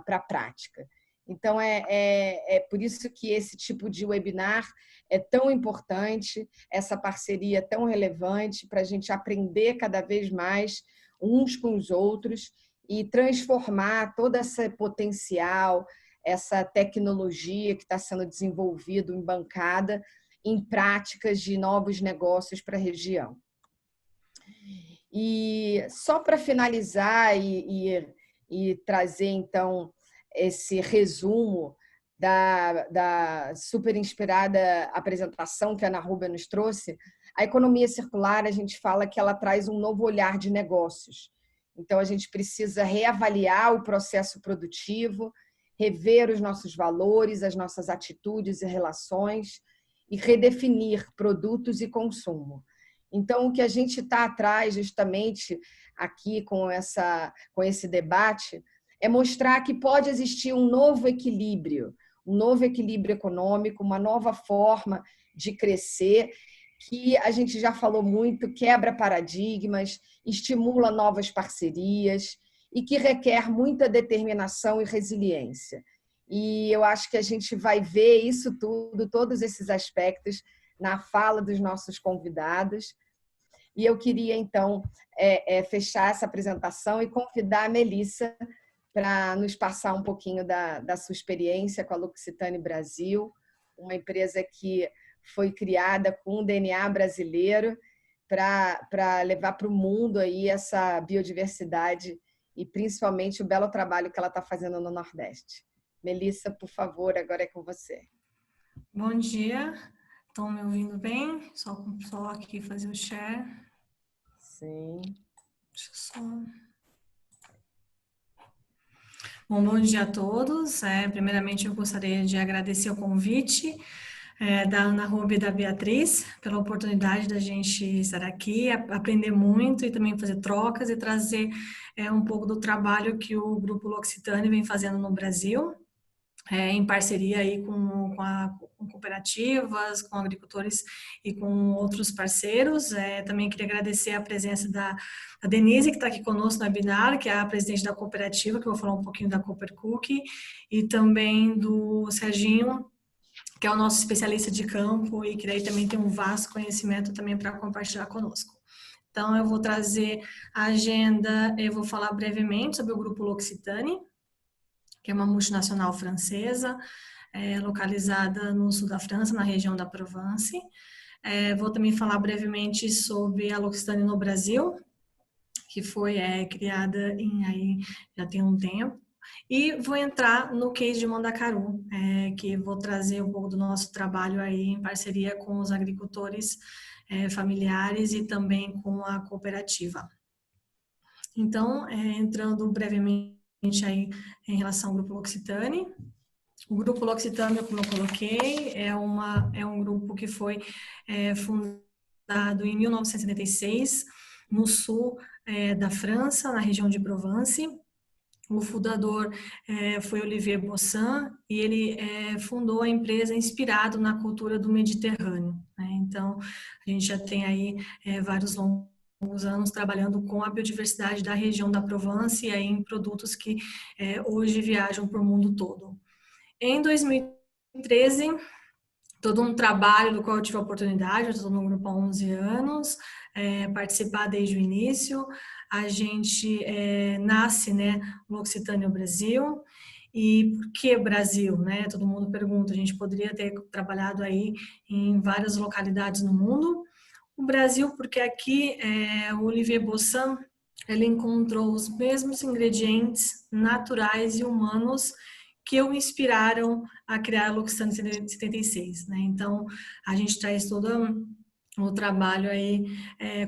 a prática. Então, é por isso que esse tipo de webinar é tão importante, essa parceria é tão relevante para a gente aprender cada vez mais uns com os outros e transformar todo esse potencial, essa tecnologia que está sendo desenvolvida em bancada, em práticas de novos negócios para a região. E só para finalizar e trazer, então, esse resumo da super inspirada apresentação que a Ana Rúbia nos trouxe, a economia circular, a gente fala que ela traz um novo olhar de negócios. Então, a gente precisa reavaliar o processo produtivo, rever os nossos valores, as nossas atitudes e relações e redefinir produtos e consumo. Então, o que a gente está atrás, justamente aqui com esse debate, é mostrar que pode existir um novo equilíbrio econômico, uma nova forma de crescer, que a gente já falou muito, quebra paradigmas, estimula novas parcerias e que requer muita determinação e resiliência. E eu acho que a gente vai ver isso tudo, todos esses aspectos, na fala dos nossos convidados. E eu queria, então, fechar essa apresentação e convidar a Melissa para nos passar um pouquinho da sua experiência com a L'Occitane Brasil, uma empresa que foi criada com um DNA brasileiro para levar para o mundo aí essa biodiversidade e principalmente o belo trabalho que ela está fazendo no Nordeste. Melissa, por favor, agora é com você. Bom dia, estão me ouvindo bem? Só aqui fazer o share. Sim. Deixa eu só... Bom dia a todos. Primeiramente, eu gostaria de agradecer o convite da Ana Rúbia e da Beatriz pela oportunidade da gente estar aqui, aprender muito e também fazer trocas e trazer um pouco do trabalho que o Grupo L'Occitane vem fazendo no Brasil, em parceria aí com cooperativas, com agricultores e com outros parceiros. Também queria agradecer a presença da Denise, que está aqui conosco no webinar, que é a presidente da cooperativa, que eu vou falar um pouquinho da Coopercook, e também do Serginho, que é o nosso especialista de campo e que daí também tem um vasto conhecimento também para compartilhar conosco. Então, eu vou trazer a agenda, eu vou falar brevemente sobre o Grupo L'Occitane, que é uma multinacional francesa, localizada no sul da França, na região da Provence. Vou também falar brevemente sobre a L'Occitane no Brasil, que foi criada já tem um tempo. E vou entrar no case de Mandacaru, que vou trazer um pouco do nosso trabalho aí em parceria com os agricultores familiares e também com a cooperativa. Então, entrando brevemente aí em relação ao Grupo L'Occitane. O Grupo L'Occitane, como eu coloquei, é um grupo que foi fundado em 1976, no sul da França, na região de Provence. O fundador foi Olivier Bossan e ele fundou a empresa inspirado na cultura do Mediterrâneo, né? Então, a gente já tem aí vários longos anos trabalhando com a biodiversidade da região da Provence e aí em produtos que hoje viajam por o mundo todo. Em 2013, todo um trabalho do qual eu tive a oportunidade, eu estou no grupo há 11 anos, participar desde o início. A gente nasce, né, L'Occitane no Brasil. E por que Brasil, né? Todo mundo pergunta. A gente poderia ter trabalhado aí em várias localidades no mundo. O Brasil, porque aqui o Olivier Bossan, ele encontrou os mesmos ingredientes naturais e humanos que o inspiraram a criar a L'Occitane 76, né? Então, a gente traz todo o trabalho aí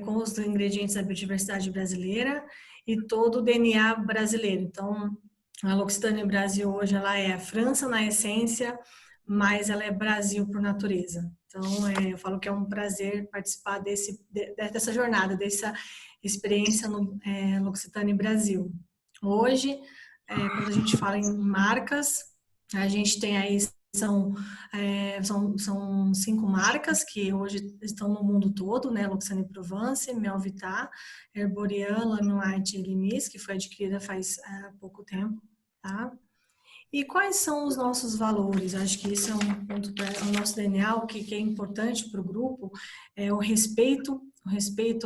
com os ingredientes da biodiversidade brasileira e todo o DNA brasileiro. Então, a L'Occitane Brasil hoje ela é a França na essência, mas ela é Brasil por natureza. Então, eu falo que é um prazer participar dessa jornada, dessa experiência no L'Occitane Brasil. Hoje, quando a gente fala em marcas, a gente tem aí são 5 marcas que hoje estão no mundo todo, né? Loxane Provence, Melvitar, Herborian, Lamilite e Limis, que foi adquirida faz pouco tempo, tá? E quais são os nossos valores? Acho que isso é um ponto para o nosso DNA, o que é importante para o grupo, é o respeito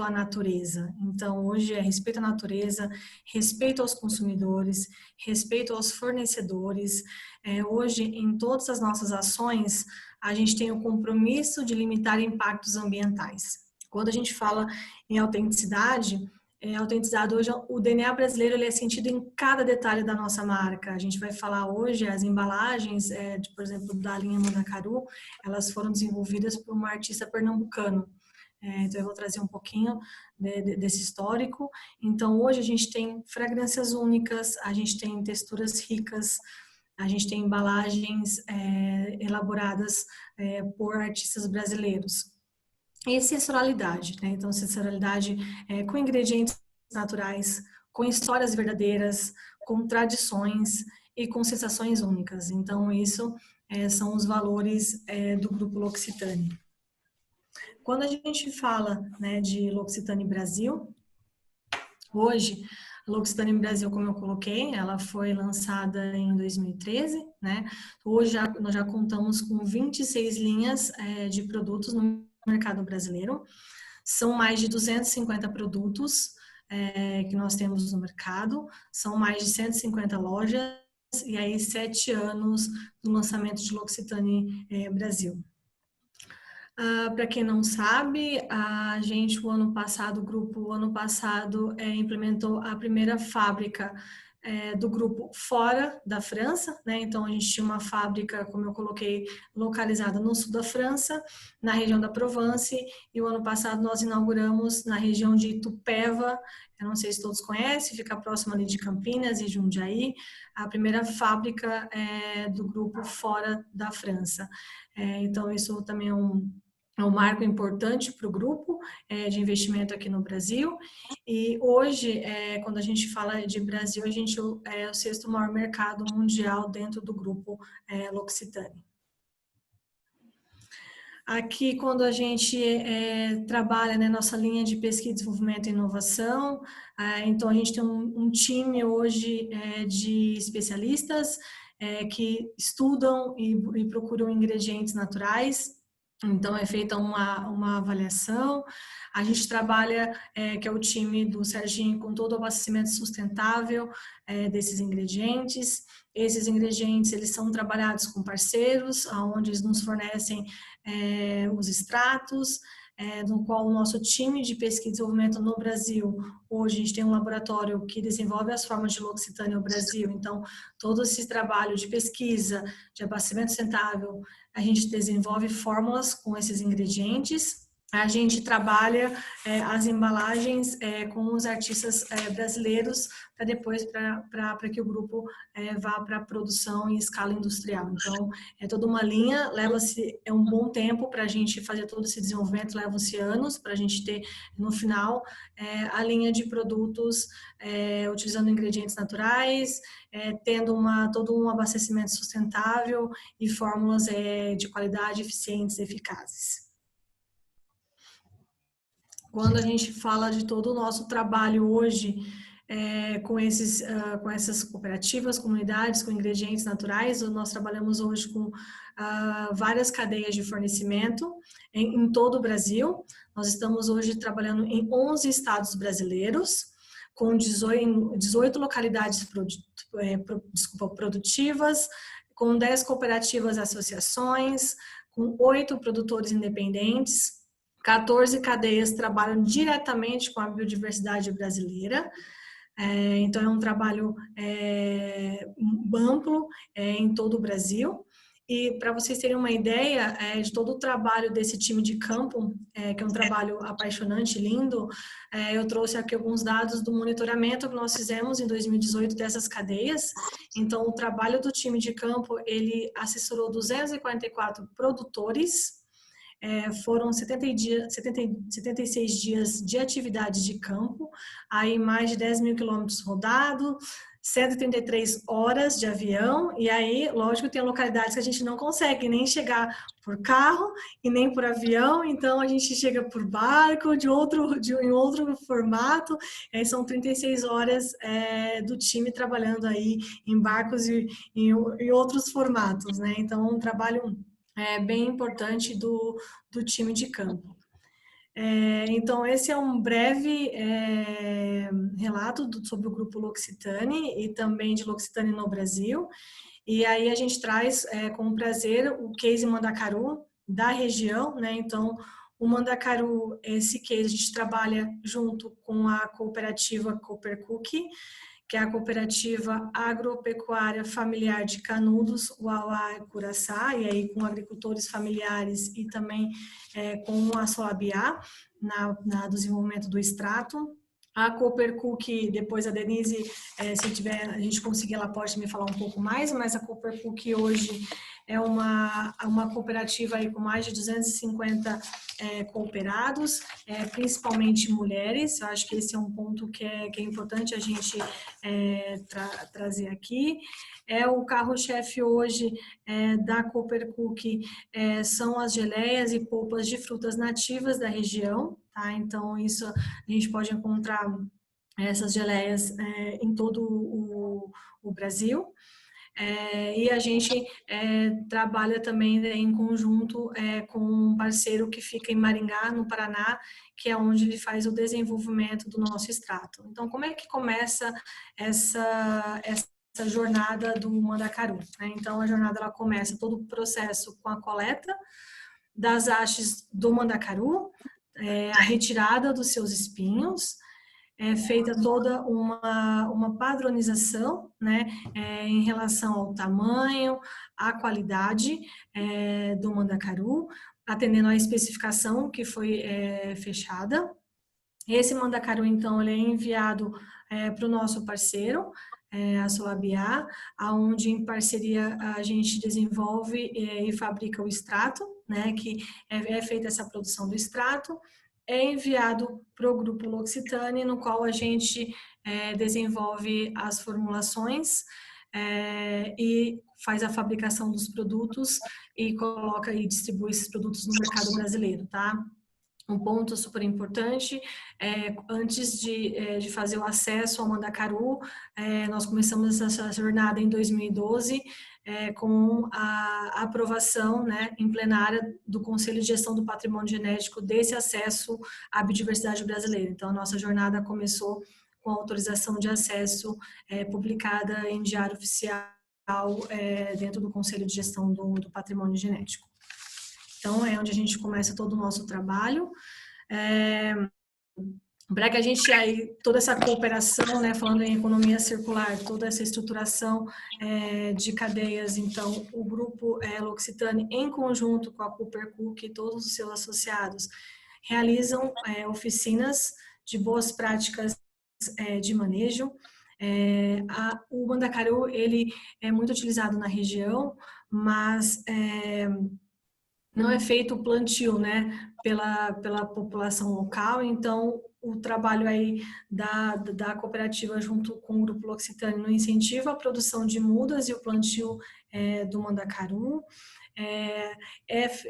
à natureza. Então, hoje é respeito à natureza, respeito aos consumidores, respeito aos fornecedores. Hoje, em todas as nossas ações, a gente tem o compromisso de limitar impactos ambientais. Quando a gente fala em autenticidade hoje, o DNA brasileiro ele é sentido em cada detalhe da nossa marca. A gente vai falar hoje, as embalagens, por exemplo, da linha Monacaru, elas foram desenvolvidas por um artista pernambucano. Então, eu vou trazer um pouquinho desse histórico. Então, hoje a gente tem fragrâncias únicas, a gente tem texturas ricas, a gente tem embalagens elaboradas por artistas brasileiros. E sensorialidade, né? Então, sensorialidade com ingredientes naturais, com histórias verdadeiras, com tradições e com sensações únicas. Então, isso são os valores do Grupo L'Occitane. Quando a gente fala, né, de L'Occitane Brasil, hoje, a L'Occitane Brasil, como eu coloquei, ela foi lançada em 2013, né? Hoje nós já contamos com 26 linhas de produtos no mercado brasileiro. São mais de 250 produtos que nós temos no mercado, são mais de 150 lojas e aí 7 anos do lançamento de L'Occitane Brasil. Para quem não sabe, a gente, o ano passado, implementou a primeira fábrica do grupo fora da França, né? Então, a gente tinha uma fábrica, como eu coloquei, localizada no sul da França, na região da Provence, e o ano passado nós inauguramos na região de Itupeva, eu não sei se todos conhecem, fica próximo ali de Campinas e Jundiaí, a primeira fábrica do grupo fora da França. Então, isso também é um marco importante para o grupo de investimento aqui no Brasil. E hoje, quando a gente fala de Brasil, a gente é o 6º maior mercado mundial dentro do grupo L'Occitane. Aqui, quando a gente trabalha na nossa linha de pesquisa, desenvolvimento e inovação, então a gente tem um time hoje de especialistas que estudam e procuram ingredientes naturais. Então, é feita uma avaliação. A gente trabalha, que é o time do Serginho, com todo o abastecimento sustentável desses ingredientes. Esses ingredientes, eles são trabalhados com parceiros, onde eles nos fornecem os extratos, no qual o nosso time de pesquisa e desenvolvimento no Brasil, hoje a gente tem um laboratório que desenvolve as formas de L'Occitane no Brasil, então todo esse trabalho de pesquisa, de abastecimento sustentável, a gente desenvolve fórmulas com esses ingredientes, a gente trabalha as embalagens com os artistas brasileiros para depois para que o grupo vá para a produção em escala industrial. Então, é toda uma linha, leva-se um bom tempo para a gente fazer todo esse desenvolvimento, levam-se anos para a gente ter, no final, a linha de produtos utilizando ingredientes naturais, tendo todo um abastecimento sustentável e fórmulas de qualidade, eficientes e eficazes. Quando a gente fala de todo o nosso trabalho hoje com essas cooperativas, comunidades, com ingredientes naturais, nós trabalhamos hoje com várias cadeias de fornecimento em todo o Brasil. Nós estamos hoje trabalhando em 11 estados brasileiros, com 18 localidades produtivas, com 10 cooperativas e associações, com 8 produtores independentes, 14 cadeias trabalham diretamente com a biodiversidade brasileira. Então, é um trabalho amplo em todo o Brasil. E para vocês terem uma ideia de todo o trabalho desse time de campo, que é um trabalho apaixonante, lindo, eu trouxe aqui alguns dados do monitoramento que nós fizemos em 2018 dessas cadeias. Então, o trabalho do time de campo, ele assessorou 244 produtores, foram 76 dias de atividade de campo, aí mais de 10 mil quilômetros rodados, 133 horas de avião, e aí, lógico, tem localidades que a gente não consegue nem chegar por carro e nem por avião, então a gente chega por barco, em outro formato, aí são 36 horas do time trabalhando aí em barcos e em outros formatos, né? Então, um trabalho bem importante do time de campo. Então, esse é um breve relato sobre o Grupo L'Occitane e também de L'Occitane no Brasil. E aí a gente traz com prazer o case Mandacaru da região, né? Então, o Mandacaru, esse case a gente trabalha junto com a cooperativa Coopercook, que é a cooperativa agropecuária familiar de Canudos, Uauá e Curaçá, e aí com agricultores familiares e também com a Solabiá, no desenvolvimento do extrato. A Coopercook, depois a Denise, se a gente conseguir, ela pode me falar um pouco mais, mas a Coopercook hoje é uma cooperativa aí com mais de 250 cooperados, principalmente mulheres. Eu acho que esse é um ponto que é importante a gente trazer aqui. O carro-chefe hoje da Coopercook são as geleias e polpas de frutas nativas da região, tá? Então, isso a gente pode encontrar essas geleias em todo o Brasil. E a gente trabalha também em conjunto com um parceiro que fica em Maringá, no Paraná, que é onde ele faz o desenvolvimento do nosso extrato. Então, como é que começa essa jornada do Mandacaru, né? Então, a jornada ela começa todo o processo com a coleta das hastes do Mandacaru, a retirada dos seus espinhos, feita toda uma padronização, né, em relação ao tamanho, à qualidade do Mandacaru, atendendo à especificação que foi fechada. Esse Mandacaru, então, ele é enviado para o nosso parceiro, a Solabiá, onde em parceria a gente desenvolve e fabrica o extrato, né, que é feita essa produção do extrato, é enviado para o Grupo L'Occitane, no qual a gente desenvolve as formulações e faz a fabricação dos produtos e coloca e distribui esses produtos no mercado brasileiro, tá? Um ponto super importante, antes de fazer o acesso ao Mandacaru, nós começamos essa jornada em 2012, com a aprovação, né, em plenária do Conselho de Gestão do Patrimônio Genético desse acesso à biodiversidade brasileira. Então, a nossa jornada começou com a autorização de acesso publicada em Diário Oficial dentro do Conselho de Gestão do Patrimônio Genético. Então, é onde a gente começa todo o nosso trabalho. Para que a gente aí, toda essa cooperação, né, falando em economia circular, toda essa estruturação de cadeias, então, o Grupo L'Occitane, em conjunto com a Coopercook e todos os seus associados, realizam oficinas de boas práticas de manejo. O Mandacaru, ele é muito utilizado na região, mas não é feito o plantio, né, pela população local. Então, o trabalho aí da cooperativa junto com o Grupo L'Occitane no incentivo à produção de mudas e o plantio do Mandacaru.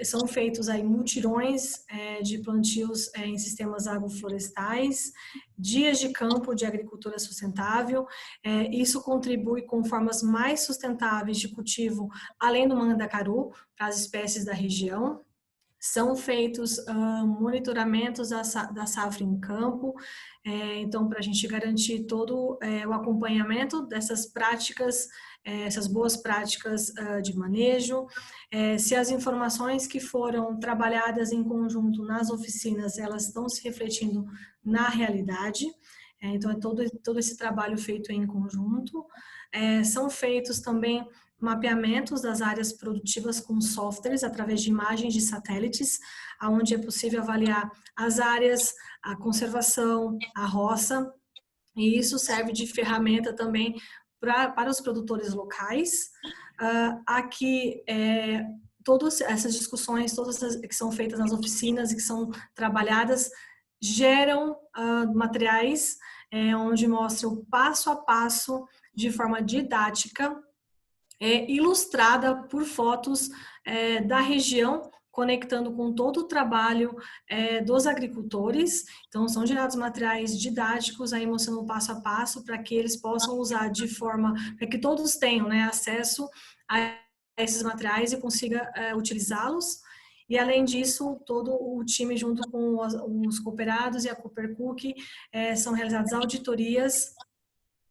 São feitos aí mutirões de plantios em sistemas agroflorestais, dias de campo de agricultura sustentável. Isso contribui com formas mais sustentáveis de cultivo, além do Mandacaru, para as espécies da região. São feitos monitoramentos da safra em campo, então, para a gente garantir todo o acompanhamento dessas práticas, essas boas práticas de manejo. Se as informações que foram trabalhadas em conjunto nas oficinas, elas estão se refletindo na realidade. Então, é todo esse trabalho feito em conjunto. São feitos também mapeamentos das áreas produtivas com softwares através de imagens de satélites, onde é possível avaliar as áreas, a conservação, a roça, e isso serve de ferramenta também para os produtores locais. Aqui todas essas discussões, todas as que são feitas nas oficinas e que são trabalhadas, geram materiais onde mostra o passo a passo de forma didática, ilustrada por fotos da região, conectando com todo o trabalho dos agricultores. Então, são gerados materiais didáticos, aí mostrando o passo a passo, para que eles possam usar de forma, para que todos tenham, né, acesso a esses materiais e consiga utilizá-los. E, além disso, todo o time, junto com os cooperados e a Coopercook, são realizadas auditorias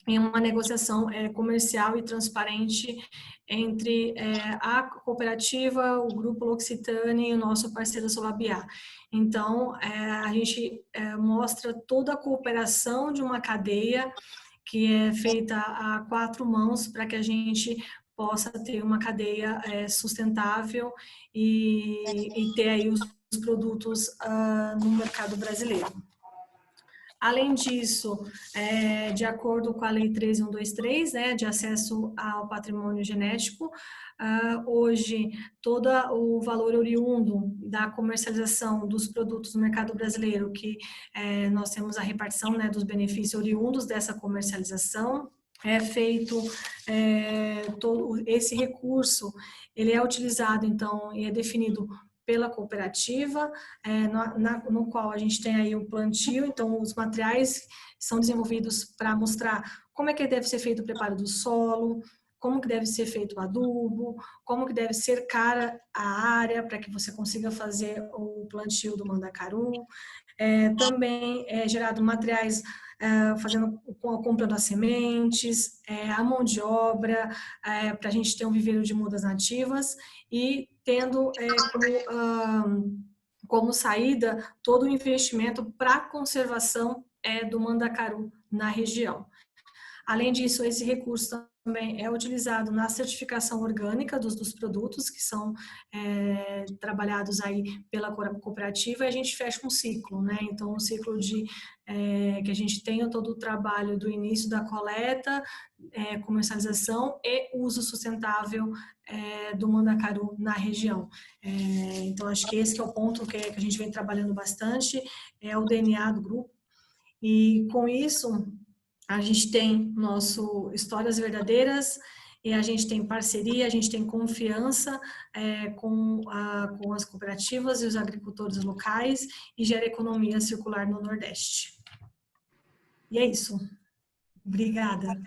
em uma negociação comercial e transparente entre a cooperativa, o Grupo L'Occitane e o nosso parceiro Solabiar. Então, a gente mostra toda a cooperação de uma cadeia que é feita a 4 mãos para que a gente possa ter uma cadeia sustentável e ter aí os produtos no mercado brasileiro. Além disso, de acordo com a Lei 13.123, né, de acesso ao patrimônio genético, hoje todo o valor oriundo da comercialização dos produtos no mercado brasileiro, que nós temos a repartição, né, dos benefícios oriundos dessa comercialização, é feito todo esse recurso, ele é utilizado, então, e é definido pela cooperativa, no qual a gente tem aí o plantio. Então, os materiais são desenvolvidos para mostrar como é que deve ser feito o preparo do solo, como que deve ser feito o adubo, como que deve cercar a área para que você consiga fazer o plantio do mandacaru. Também é gerado materiais comprando as sementes, a mão de obra, para a gente ter um viveiro de mudas nativas e tendo como saída todo o investimento para a conservação do mandacaru na região. Além disso, esse recurso também é utilizado na certificação orgânica dos produtos que são trabalhados aí pela cooperativa, e a gente fecha um ciclo, né? Então, um ciclo que a gente tenha todo o trabalho do início da coleta, comercialização e uso sustentável do mandacaru na região. Então, acho que esse que é o ponto que a gente vem trabalhando bastante, é o DNA do grupo, e com isso a gente tem nosso Histórias Verdadeiras, e a gente tem parceria, a gente tem confiança com as cooperativas e os agricultores locais, e gera economia circular no Nordeste. E é isso. Obrigada.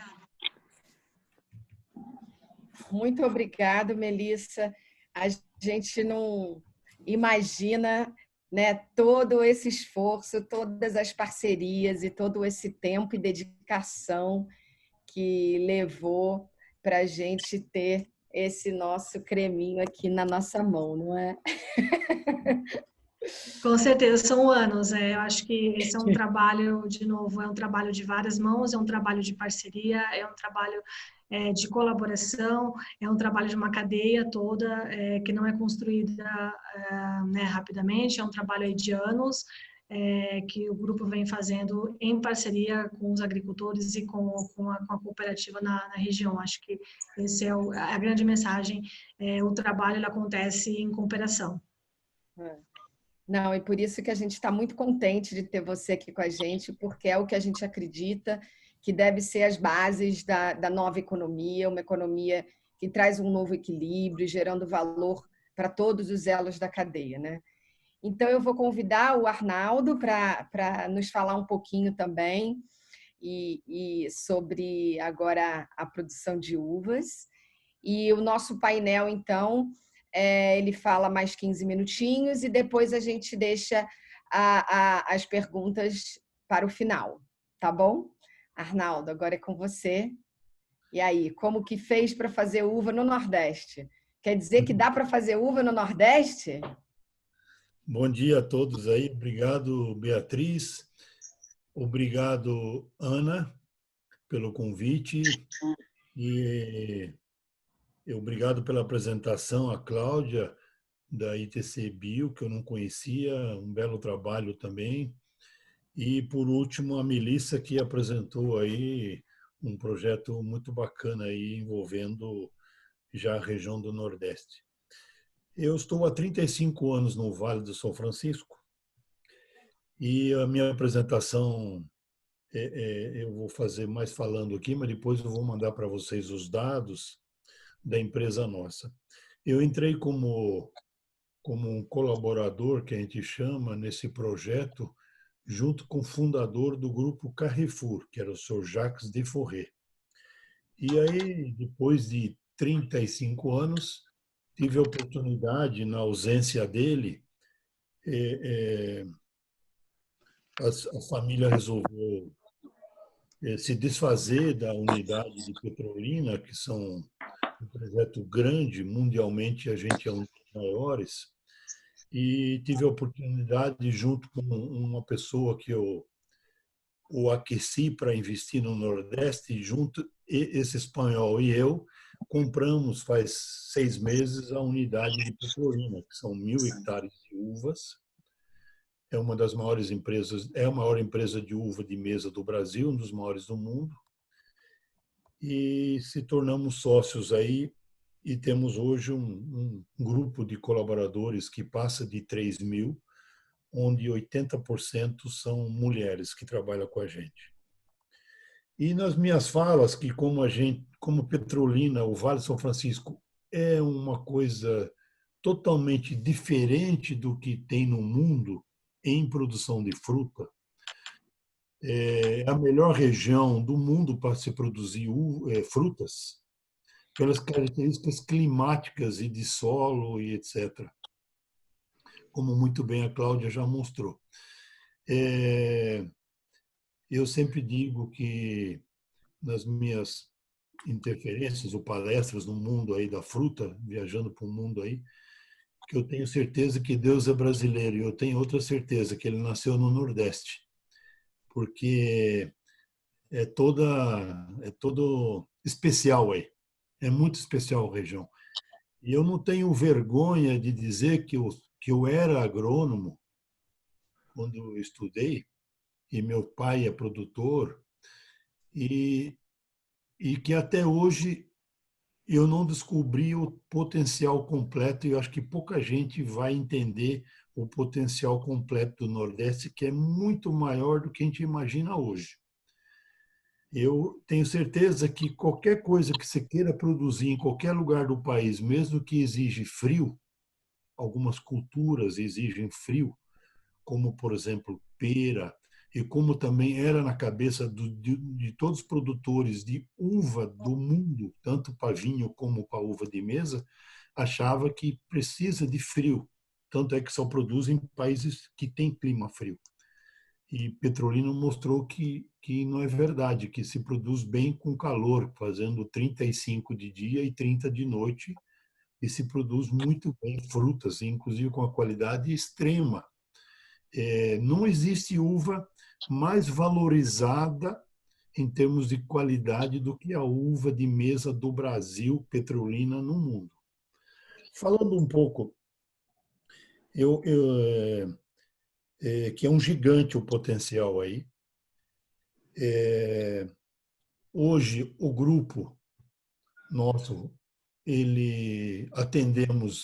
Muito obrigada, Melissa. A gente não imagina, né, todo esse esforço, todas as parcerias e todo esse tempo e dedicação que levou para a gente ter esse nosso creminho aqui na nossa mão, não é? Com certeza, são anos. Eu acho que esse é um trabalho, de novo, é um trabalho de várias mãos, é um trabalho de parceria, é um trabalho de colaboração, é um trabalho de uma cadeia toda que não é construída né, rapidamente, é um trabalho aí de anos que o grupo vem fazendo em parceria com os agricultores e com a cooperativa na região. Acho que essa é a grande mensagem, o trabalho ele acontece em cooperação. Não, e por isso que a gente está muito contente de ter você aqui com a gente, porque é o que a gente acredita que deve ser as bases da nova economia, uma economia que traz um novo equilíbrio, gerando valor para todos os elos da cadeia, né? Então, eu vou convidar o Arnaldo para nos falar um pouquinho também e sobre agora a produção de uvas. E o nosso painel, então, ele fala mais 15 minutinhos e depois a gente deixa as perguntas para o final, tá bom? Arnaldo, agora é com você. E aí, como que fez para fazer uva no Nordeste? Quer dizer que dá para fazer uva no Nordeste? Bom dia a todos aí. Obrigado, Beatriz. Obrigado, Ana, pelo convite. E obrigado pela apresentação, a Cláudia, da ITC Bio, que eu não conhecia. Um belo trabalho também. E, por último, a Melissa, que apresentou aí um projeto muito bacana aí envolvendo já a região do Nordeste. Eu estou há 35 anos no Vale do São Francisco e a minha apresentação eu vou fazer mais falando aqui, mas depois eu vou mandar para vocês os dados da empresa nossa. Eu entrei como um colaborador, que a gente chama, nesse projeto, junto com o fundador do grupo Carrefour, que era o Sr. Jacques Deforest. E aí, depois de 35 anos, tive a oportunidade, na ausência dele, a família resolveu se desfazer da unidade de Petrolina, que são um projeto grande, mundialmente a gente é um dos maiores, e tive a oportunidade, junto com uma pessoa que eu o aqueci para investir no Nordeste, junto, esse espanhol e eu, compramos faz 6 meses a unidade de Petrolina, que são 1.000 hectares de uvas. É uma das maiores empresas, é a maior empresa de uva de mesa do Brasil, um dos maiores do mundo. E se tornamos sócios aí e temos hoje um grupo de colaboradores que passa de 3.000, onde 80% são mulheres que trabalham com a gente. E nas minhas falas, que como Petrolina, o Vale São Francisco é uma coisa totalmente diferente do que tem no mundo em produção de fruta, é a melhor região do mundo para se produzir frutas, pelas características climáticas e de solo e etc., como muito bem a Cláudia já mostrou. Eu sempre digo que nas minhas interferências ou palestras no mundo aí da fruta, viajando para o mundo aí, que eu tenho certeza que Deus é brasileiro e eu tenho outra certeza que ele nasceu no Nordeste, porque é todo especial aí, é muito especial a região. E eu não tenho vergonha de dizer que eu era agrônomo quando eu estudei, e meu pai é produtor, e que até hoje eu não descobri o potencial completo, e eu acho que pouca gente vai entender o potencial completo do Nordeste, que é muito maior do que a gente imagina hoje. Eu tenho certeza que qualquer coisa que você queira produzir em qualquer lugar do país, mesmo que exige frio, algumas culturas exigem frio, como, por exemplo, pera, e como também era na cabeça de todos os produtores de uva do mundo, tanto para vinho como para uva de mesa, achava que precisa de frio. Tanto é que só produz em países que têm clima frio. E Petrolina mostrou que não é verdade, que se produz bem com calor, fazendo 35 de dia e 30 de noite, e se produz muito bem frutas, inclusive com a qualidade extrema. Não existe uva mais valorizada em termos de qualidade do que a uva de mesa do Brasil, Petrolina, no mundo. Falando um pouco, que é um gigante o potencial aí. Hoje, o grupo nosso, ele atendemos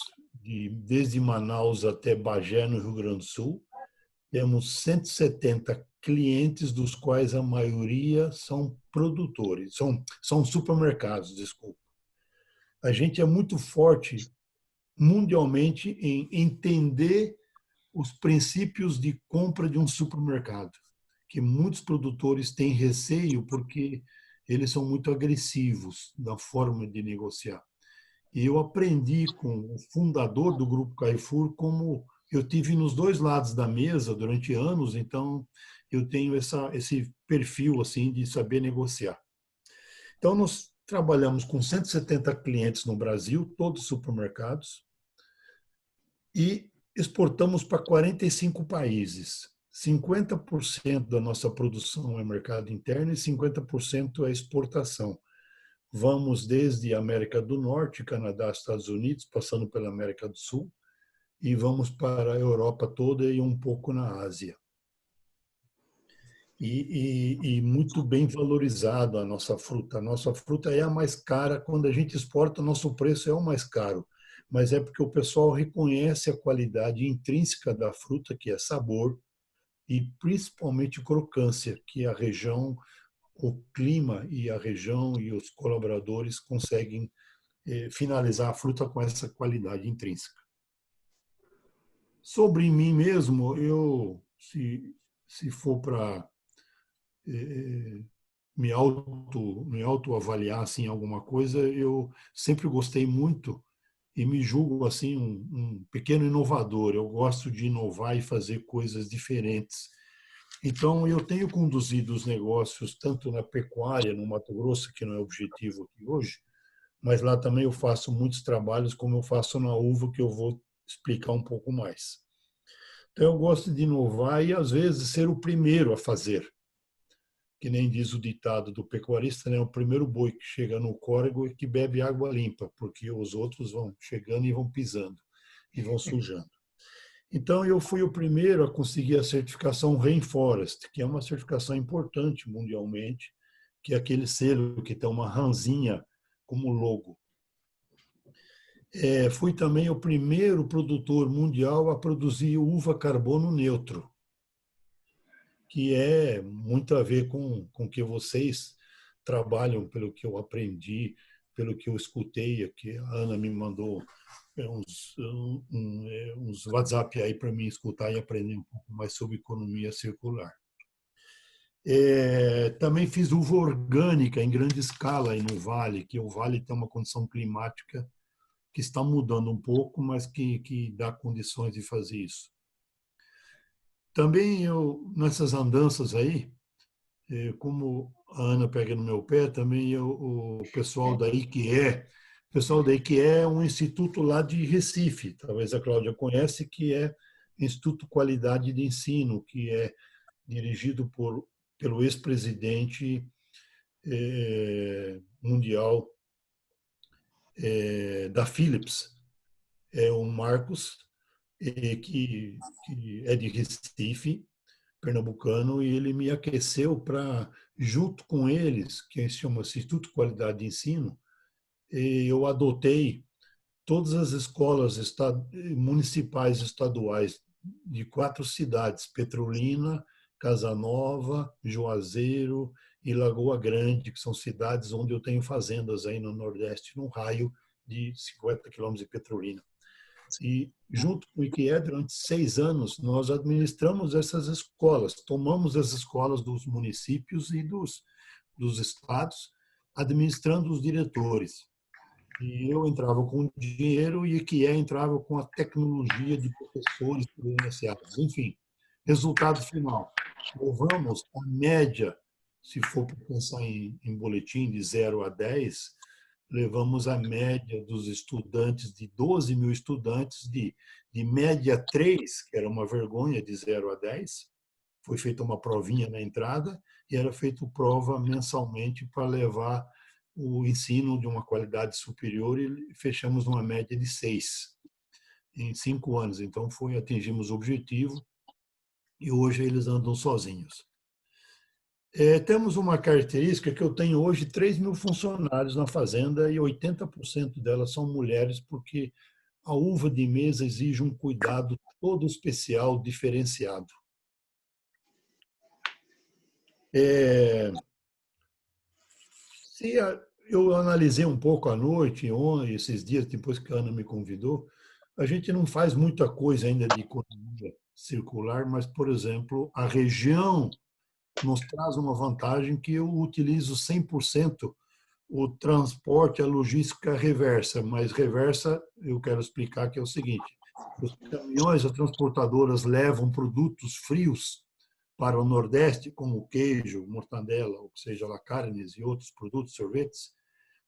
desde Manaus até Bagé, no Rio Grande do Sul. Temos 170 clientes, dos quais a maioria são produtores, são supermercados, desculpa. A gente é muito forte mundialmente em entender os princípios de compra de um supermercado, que muitos produtores têm receio porque eles são muito agressivos na forma de negociar. E eu aprendi com o fundador do Grupo Carrefour, como eu tive nos dois lados da mesa durante anos, então eu tenho esse perfil assim de saber negociar. Então nós trabalhamos com 170 clientes no Brasil, todos supermercados, e exportamos para 45 países. 50% da nossa produção é mercado interno e 50% é exportação. Vamos desde a América do Norte, Canadá, Estados Unidos, passando pela América do Sul, e vamos para a Europa toda e um pouco na Ásia. E muito bem valorizado a nossa fruta. A nossa fruta é a mais cara. Quando a gente exporta, nosso preço é o mais caro. mas é porque o pessoal reconhece a qualidade intrínseca da fruta, que é sabor, e principalmente crocância, que a região, o clima e a região e os colaboradores conseguem finalizar a fruta com essa qualidade intrínseca. Sobre mim mesmo, se for para me autoavaliar assim, alguma coisa, eu sempre gostei muito e me julgo assim um pequeno inovador. Eu gosto de inovar e fazer coisas diferentes. Então, eu tenho conduzido os negócios tanto na pecuária, no Mato Grosso, que não é objetivo aqui hoje, mas lá também eu faço muitos trabalhos, como eu faço na uva, que eu vou explicar um pouco mais. Então, eu gosto de inovar e, às vezes, ser o primeiro a fazer. Que nem diz o ditado do pecuarista, né? O primeiro boi que chega no córrego e que bebe água limpa, porque os outros vão chegando e vão pisando e vão sujando. Então, eu fui o primeiro a conseguir a certificação Rainforest, que é uma certificação importante mundialmente, que é aquele selo que tem uma rãzinha como logo. Fui também o primeiro produtor mundial a produzir uva carbono neutro, que é muito a ver com o que vocês trabalham, pelo que eu aprendi, pelo que eu escutei, que a Ana me mandou uns WhatsApp aí para mim escutar e aprender um pouco mais sobre economia circular. Também fiz uva orgânica em grande escala aí no Vale, que o Vale tem uma condição climática que está mudando um pouco, mas que dá condições de fazer isso. Também nessas andanças aí, como a Ana pega no meu pé, também o pessoal da IQE, o pessoal da IQE é um instituto lá de Recife, talvez a Cláudia conhece, que é Instituto Qualidade de Ensino, que é dirigido pelo ex-presidente mundial da Philips, o Marcos, que é de Recife, pernambucano, e ele me aqueceu para, junto com eles, que chama-se Instituto de Qualidade de Ensino, eu adotei todas as escolas municipais estaduais de 4 cidades, Petrolina, Casanova, Juazeiro e Lagoa Grande, que são cidades onde eu tenho fazendas aí no Nordeste, num raio de 50 quilômetros de Petrolina. E, junto com o IQE, durante 6 anos, nós administramos essas escolas, tomamos as escolas dos municípios e dos estados, administrando os diretores. E eu entrava com o dinheiro e o IQE entrava com a tecnologia de professores credenciados. Enfim, resultado final. Levamos a média, se for para pensar em boletim de 0 a 10, levamos a média dos estudantes, de 12 mil estudantes, de média 3, que era uma vergonha, de 0 a 10. Foi feita uma provinha na entrada e era feita prova mensalmente para levar o ensino de uma qualidade superior e fechamos uma média de 6 em 5 anos. Então, atingimos o objetivo e hoje eles andam sozinhos. Temos uma característica que eu tenho hoje 3 mil funcionários na fazenda e 80% delas são mulheres, porque a uva de mesa exige um cuidado todo especial, diferenciado. Eu analisei um pouco à noite, ontem, esses dias, depois que a Ana me convidou, a gente não faz muita coisa ainda de economia circular, mas, por exemplo, a região nos traz uma vantagem que eu utilizo 100% o transporte, a logística reversa, mas reversa eu quero explicar que é o seguinte: os caminhões, as transportadoras levam produtos frios para o Nordeste, como queijo, mortadela, ou seja lá, carnes e outros produtos, sorvetes,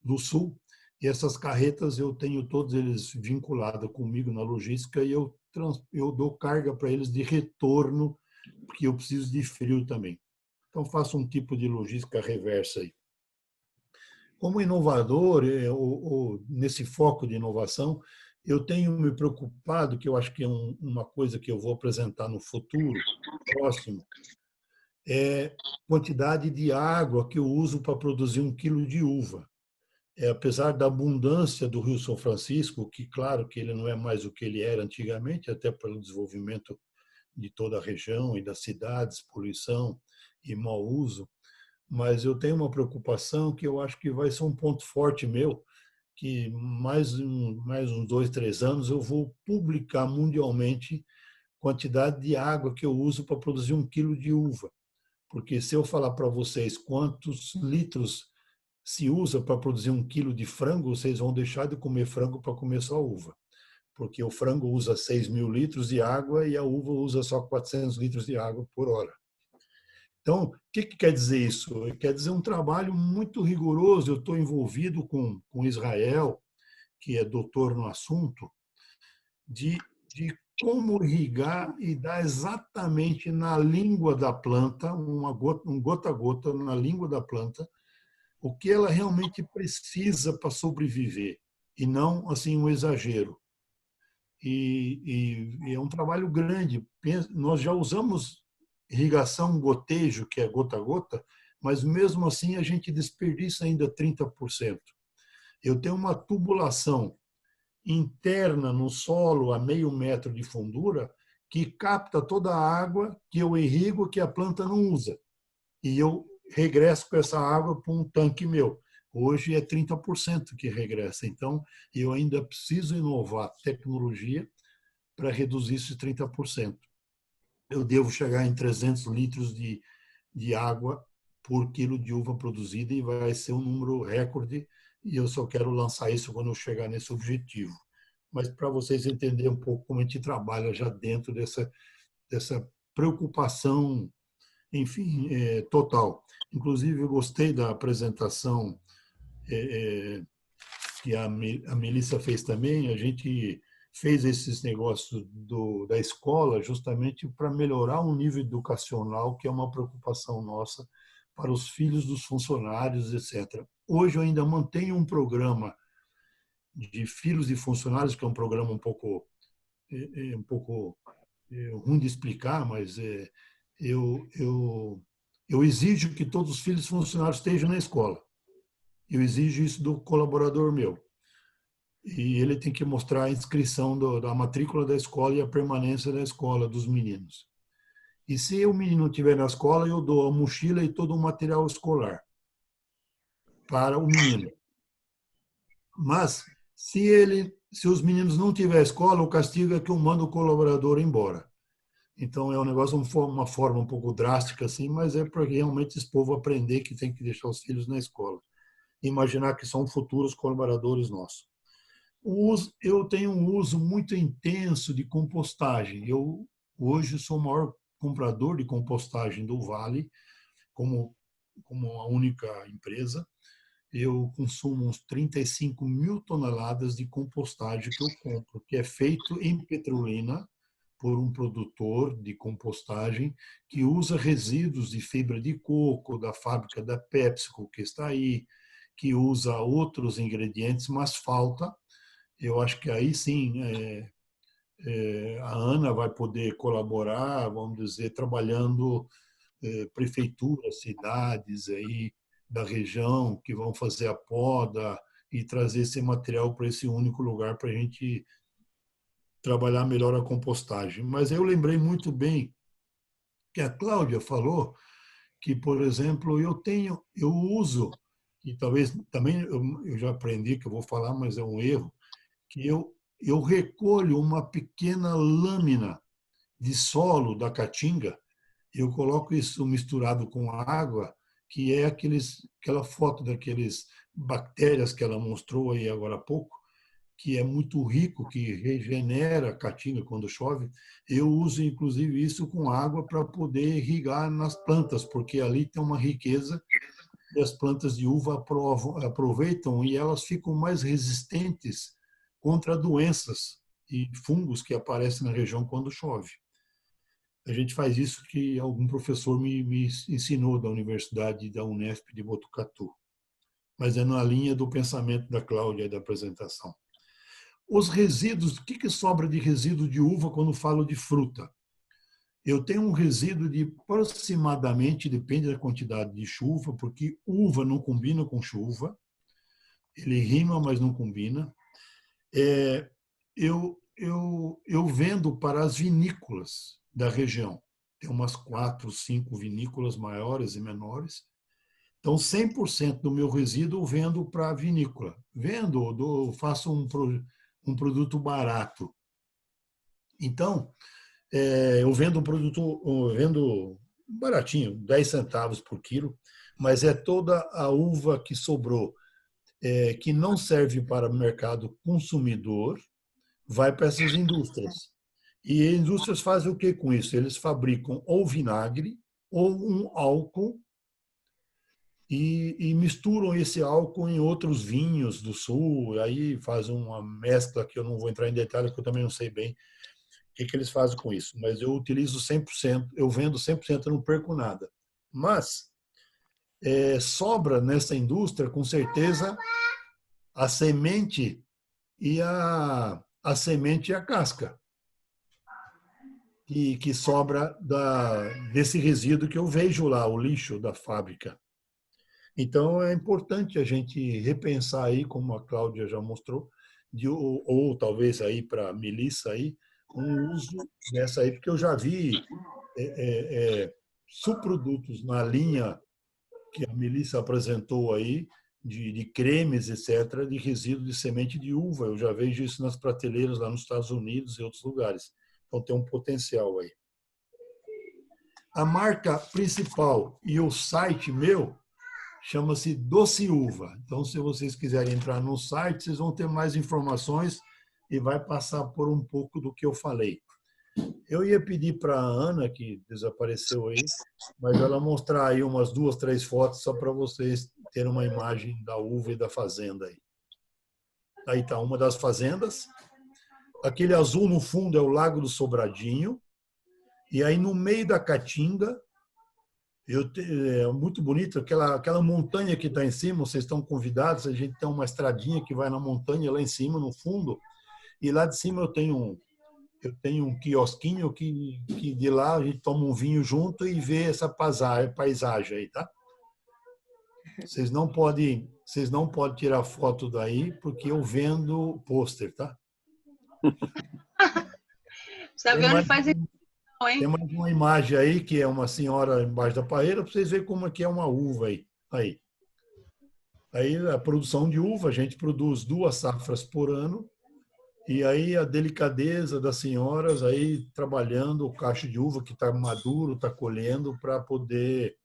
do Sul, e essas carretas eu tenho todos eles vinculados comigo na logística e eu dou carga para eles de retorno, porque eu preciso de frio também. Então, faço um tipo de logística reversa aí. Como inovador, nesse foco de inovação, eu tenho me preocupado, que eu acho que é uma coisa que eu vou apresentar no futuro próximo, quantidade de água que eu uso para produzir 1 quilo de uva. apesar da abundância do Rio São Francisco, que claro que ele não é mais o que ele era antigamente, até pelo desenvolvimento de toda a região e das cidades, poluição e mau uso, mas eu tenho uma preocupação que eu acho que vai ser um ponto forte meu, que mais uns 2, 3 anos eu vou publicar mundialmente quantidade de água que eu uso para produzir 1 quilo de uva. Porque se eu falar para vocês quantos litros se usa para produzir 1 quilo de frango, vocês vão deixar de comer frango para comer só uva. Porque o frango usa 6.000 litros de água e a uva usa só 400 litros de água por hora. Então, o que quer dizer isso? Quer dizer um trabalho muito rigoroso. Eu estou envolvido com Israel, que é doutor no assunto, de como irrigar e dar exatamente na língua da planta, um gota a gota na língua da planta, o que ela realmente precisa para sobreviver, e não assim um exagero. E é um trabalho grande. Nós já usamos irrigação gotejo, que é gota a gota, mas mesmo assim a gente desperdiça ainda 30%. Eu tenho uma tubulação interna no solo a meio metro de fundura que capta toda a água que eu irrigo que a planta não usa. E eu regresso com essa água para um tanque meu. Hoje é 30% que regressa. Então, eu ainda preciso inovar tecnologia para reduzir esses 30%. Eu devo chegar em 300 litros de água por quilo de uva produzida e vai ser um número recorde e eu só quero lançar isso quando eu chegar nesse objetivo. Mas para vocês entenderem um pouco como a gente trabalha já dentro dessa preocupação, enfim, total. Inclusive, eu gostei da apresentação que a Melissa fez também. A gente fez esses negócios da escola justamente para melhorar o nível educacional, que é uma preocupação nossa para os filhos dos funcionários, etc. Hoje eu ainda mantenho um programa de filhos de funcionários, que é um programa um pouco ruim de explicar, mas eu exijo que todos os filhos funcionários estejam na escola. Eu exijo isso do colaborador meu. E ele tem que mostrar a inscrição da matrícula da escola e a permanência da escola dos meninos. E se o menino estiver na escola, eu dou a mochila e todo o material escolar para o menino. Mas, se os meninos não tiverem escola, o castigo é que eu mando o colaborador embora. Então, é um negócio, uma forma um pouco drástica, assim, mas é para realmente esse povo aprender que tem que deixar os filhos na escola. Imaginar que são futuros colaboradores nossos. Eu tenho um uso muito intenso de compostagem. Eu, hoje, sou o maior comprador de compostagem do Vale, como a única empresa. Eu consumo uns 35.000 toneladas de compostagem que eu compro, que é feito em Petrolina por um produtor de compostagem que usa resíduos de fibra de coco da fábrica da PepsiCo, que está aí, que usa outros ingredientes, mas falta. Eu acho que aí sim a Ana vai poder colaborar, vamos dizer, trabalhando prefeituras, cidades aí da região que vão fazer a poda e trazer esse material para esse único lugar para a gente trabalhar melhor a compostagem. Mas eu lembrei muito bem que a Cláudia falou que, por exemplo, eu uso, e talvez também eu já aprendi que eu vou falar, mas é um erro, que eu recolho uma pequena lâmina de solo da caatinga, eu coloco isso misturado com água, que é aquela foto daqueles bactérias que ela mostrou aí agora há pouco, que é muito rico, que regenera a caatinga quando chove. Eu uso, inclusive, isso com água para poder irrigar nas plantas, porque ali tem uma riqueza e as plantas de uva aproveitam e elas ficam mais resistentes contra doenças e fungos que aparecem na região quando chove. A gente faz isso que algum professor me ensinou da Universidade da Unesp de Botucatu. Mas é na linha do pensamento da Cláudia e da apresentação. Os resíduos, o que sobra de resíduo de uva quando falo de fruta? Eu tenho um resíduo de aproximadamente, depende da quantidade de chuva, porque uva não combina com chuva, Ele rima, mas não combina. Eu vendo para as vinícolas da região. Tem umas 4, 5 vinícolas maiores e menores. Então, 100% do meu resíduo eu vendo para a vinícola. Faço um produto barato. Então, eu vendo eu vendo baratinho, 10 centavos por quilo, mas é toda a uva que sobrou, que não serve para o mercado consumidor, vai para essas indústrias. E as indústrias fazem o que com isso? Eles fabricam ou vinagre ou um álcool e misturam esse álcool em outros vinhos do sul, aí fazem uma mescla que eu não vou entrar em detalhes, porque eu também não sei bem o que eles fazem com isso, mas eu utilizo 100%, eu vendo 100%, eu não perco nada. Mas sobra nessa indústria, com certeza, a semente e a semente e a casca, que sobra desse resíduo que eu vejo lá, o lixo da fábrica. Então, é importante a gente repensar aí, como a Cláudia já mostrou, ou talvez aí para a Melissa aí, um uso dessa aí, porque eu já vi subprodutos na linha que a Melissa apresentou aí, de cremes, etc., de resíduo de semente de uva. Eu já vejo isso nas prateleiras lá nos Estados Unidos e outros lugares. Então, tem um potencial aí. A marca principal e o site meu chama-se Doce Uva. Então, se vocês quiserem entrar no site, vocês vão ter mais informações e vai passar por um pouco do que eu falei. Eu ia pedir para a Ana, que desapareceu aí, mas ela mostrar aí umas 2, 3 fotos só para vocês terem uma imagem da uva e da fazenda aí. Aí está uma das fazendas. Aquele azul no fundo é o Lago do Sobradinho. E aí no meio da caatinga, é muito bonito, aquela montanha que está em cima, vocês estão convidados, a gente tem uma estradinha que vai na montanha lá em cima, no fundo, e lá de cima eu tenho um quiosquinho que de lá a gente toma um vinho junto e vê essa paisagem aí, tá? Vocês não podem tirar foto daí, porque eu vendo pôster, tá? Sabe onde faz isso, hein? Tem mais uma imagem aí, que é uma senhora embaixo da parreira, para vocês verem como é que é uma uva aí. Aí a produção de uva, a gente produz 2 safras por ano, e aí a delicadeza das senhoras aí trabalhando o cacho de uva que está maduro, está colhendo, para poder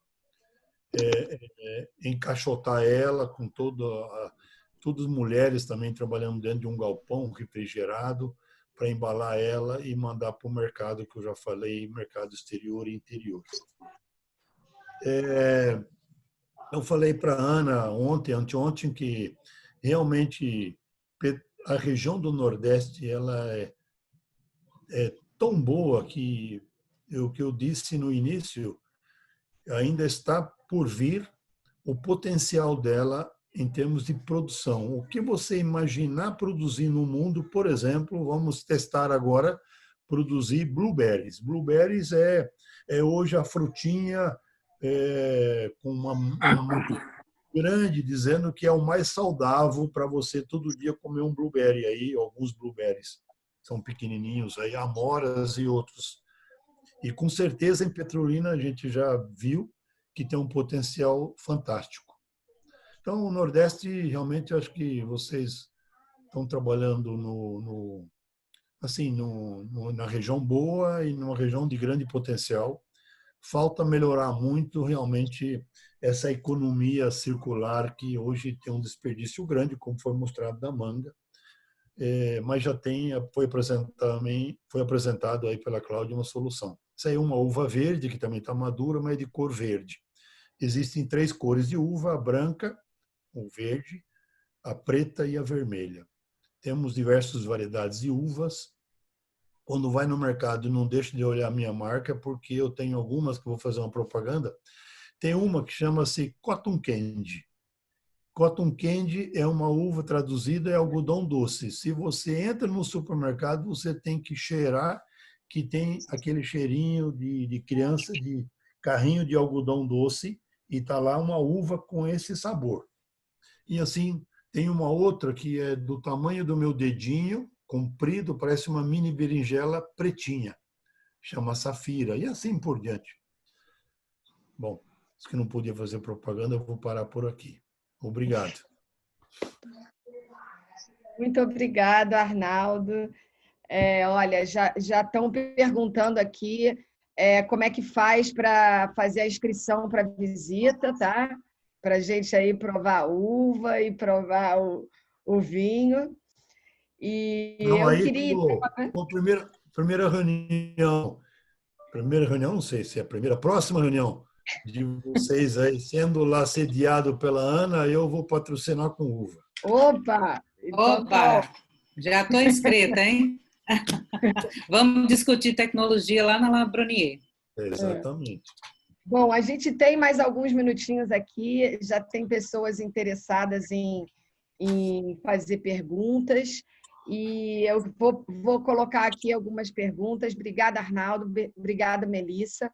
encaixotar ela com todas as mulheres também trabalhando dentro de um galpão refrigerado para embalar ela e mandar para o mercado, que eu já falei, mercado exterior e interior. Eu falei para a Ana anteontem, que realmente a região do Nordeste ela é tão boa que o que eu disse no início ainda está por vir o potencial dela em termos de produção. O que você imaginar produzir no mundo, por exemplo, vamos testar agora, produzir blueberries. Blueberries é hoje a frutinha com uma grande, dizendo que é o mais saudável para você todo dia comer um blueberry aí, alguns blueberries. São pequenininhos aí, amoras e outros. E com certeza em Petrolina a gente já viu que tem um potencial fantástico. Então, o Nordeste, realmente, eu acho que vocês estão trabalhando na região boa e numa região de grande potencial. Falta melhorar muito, realmente, essa economia circular, que hoje tem um desperdício grande, como foi mostrado na manga, mas já foi apresentado aí pela Cláudia uma solução. Isso aí é uma uva verde, que também está madura, mas é de cor verde. Existem 3 cores de uva: a branca, o verde, a preta e a vermelha. Temos diversas variedades de uvas. Quando vai no mercado, não deixe de olhar a minha marca, porque eu tenho algumas que vou fazer uma propaganda. Tem uma que chama-se Cotton Candy. Cotton Candy é uma uva traduzida, é algodão doce. Se você entra no supermercado, você tem que cheirar, que tem aquele cheirinho de criança, de carrinho de algodão doce, e está lá uma uva com esse sabor. E assim, Tem uma outra que é do tamanho do meu dedinho, comprido, parece uma mini berinjela pretinha. Chama Safira, e assim por diante. Bom, se que não podia fazer propaganda, eu vou parar por aqui. Obrigado. Muito obrigado, Arnaldo. Olha, já estão perguntando aqui como é que faz para fazer a inscrição para a visita, tá? Para a gente aí provar a uva e provar o vinho. E Não, eu aí, queria... a primeira reunião, não sei se é a próxima reunião de vocês aí, sendo lá sediado pela Ana, eu vou patrocinar com uva. Opa! Então, Opa! Já estou inscrita, hein? Vamos discutir tecnologia lá na Labrunier. Exatamente. Bom, a gente tem mais alguns minutinhos aqui, já tem pessoas interessadas em fazer perguntas, e eu vou colocar aqui algumas perguntas. Obrigada, Arnaldo. Obrigada, Melissa.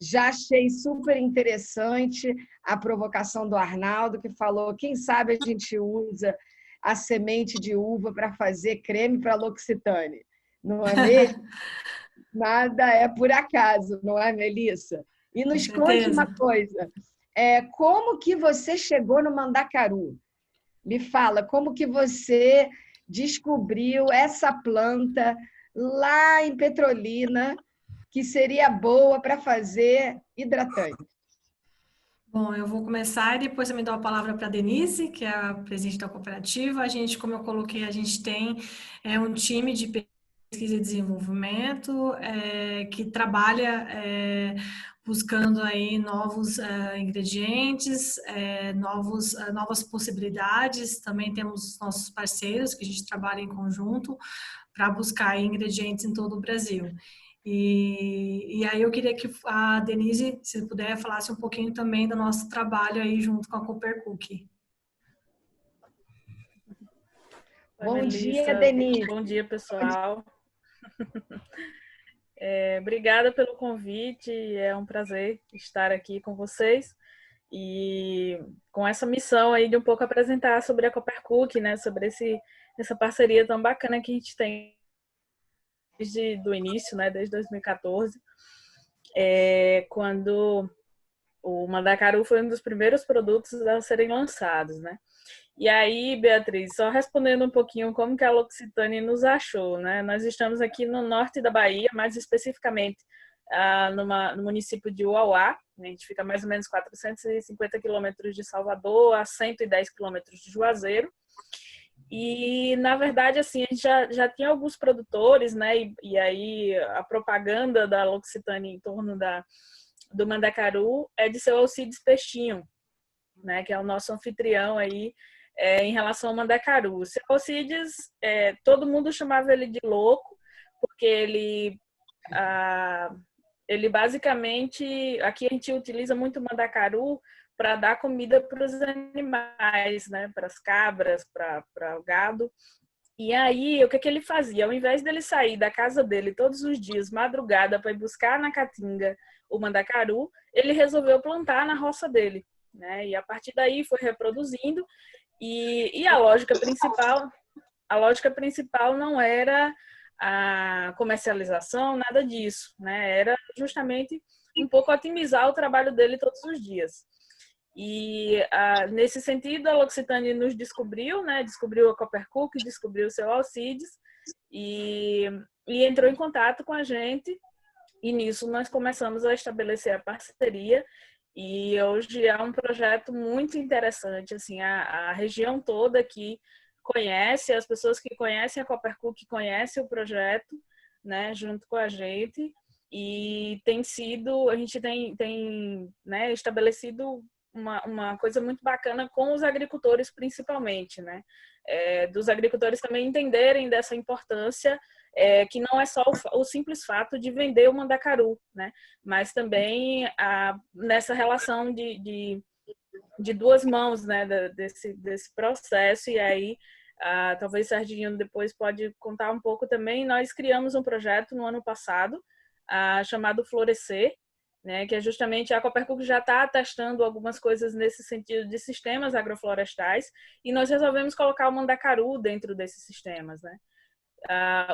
Já achei super interessante a provocação do Arnaldo, que falou: quem sabe a gente usa a semente de uva para fazer creme para L'Occitane, não é mesmo? Nada é por acaso, não é, Melissa? E nos conte uma coisa, como que você chegou no mandacaru? Me fala, como que você descobriu essa planta lá em Petrolina, que seria boa para fazer hidratante? Bom, eu vou começar e depois eu me dou a palavra para a Denise, que é a presidente da cooperativa. A gente, como eu coloquei, a gente tem um time de pesquisa e desenvolvimento que trabalha buscando aí novos ingredientes, novas possibilidades. Também temos nossos parceiros que a gente trabalha em conjunto para buscar aí ingredientes em todo o Brasil. E aí eu queria que a Denise, se puder, falasse um pouquinho também do nosso trabalho aí junto com a Coopercook. Bom dia, Denise. Bom dia, pessoal. Obrigada pelo convite, é um prazer estar aqui com vocês e com essa missão aí de um pouco apresentar sobre a Coopercook, né, sobre essa parceria tão bacana que a gente tem desde o início, né, desde 2014, quando o mandacaru foi um dos primeiros produtos a serem lançados, né? E aí, Beatriz, só respondendo um pouquinho como que a L'Occitane nos achou, né? Nós estamos aqui no norte da Bahia, mais especificamente no município de Uauá, né? A gente fica mais ou menos 450 quilômetros de Salvador, a 110 quilômetros de Juazeiro. E, na verdade, assim, a gente já tinha alguns produtores, né? E aí a propaganda da L'Occitane em torno do mandacaru é de seu Alcides Peixinho, né? Que é o nosso anfitrião aí em relação ao mandacaru. Seu Alcides, todo mundo chamava ele de louco, porque ele basicamente, aqui a gente utiliza muito o mandacaru para dar comida para os animais, né? Para as cabras, para o gado. E aí, o que ele fazia? Ao invés dele sair da casa dele todos os dias, madrugada, para ir buscar na caatinga o mandacaru, ele resolveu plantar na roça dele, né? E a partir daí foi reproduzindo. E a lógica principal não era a comercialização, nada disso, né? Era justamente um pouco otimizar o trabalho dele todos os dias. E nesse sentido, a L'Occitane nos descobriu, né? Descobriu a Coopercook, descobriu o seu Alcides e entrou em contato com a gente. E nisso nós começamos a estabelecer a parceria. E hoje é um projeto muito interessante. Assim, a região toda aqui conhece, as pessoas que conhecem a Coopercook conhecem o projeto, né? Junto com a gente. E a gente tem né, estabelecido uma coisa muito bacana com os agricultores, principalmente, né? Dos agricultores também entenderem dessa importância, que não é só o simples fato de vender o mandacaru, né? Mas também nessa relação de duas mãos, né? Desse processo. E aí, talvez Serginho depois pode contar um pouco também. Nós criamos um projeto no ano passado chamado Florescer, né, que é justamente a Copercuc já está testando algumas coisas nesse sentido de sistemas agroflorestais, e nós resolvemos colocar o mandacaru dentro desses sistemas, né?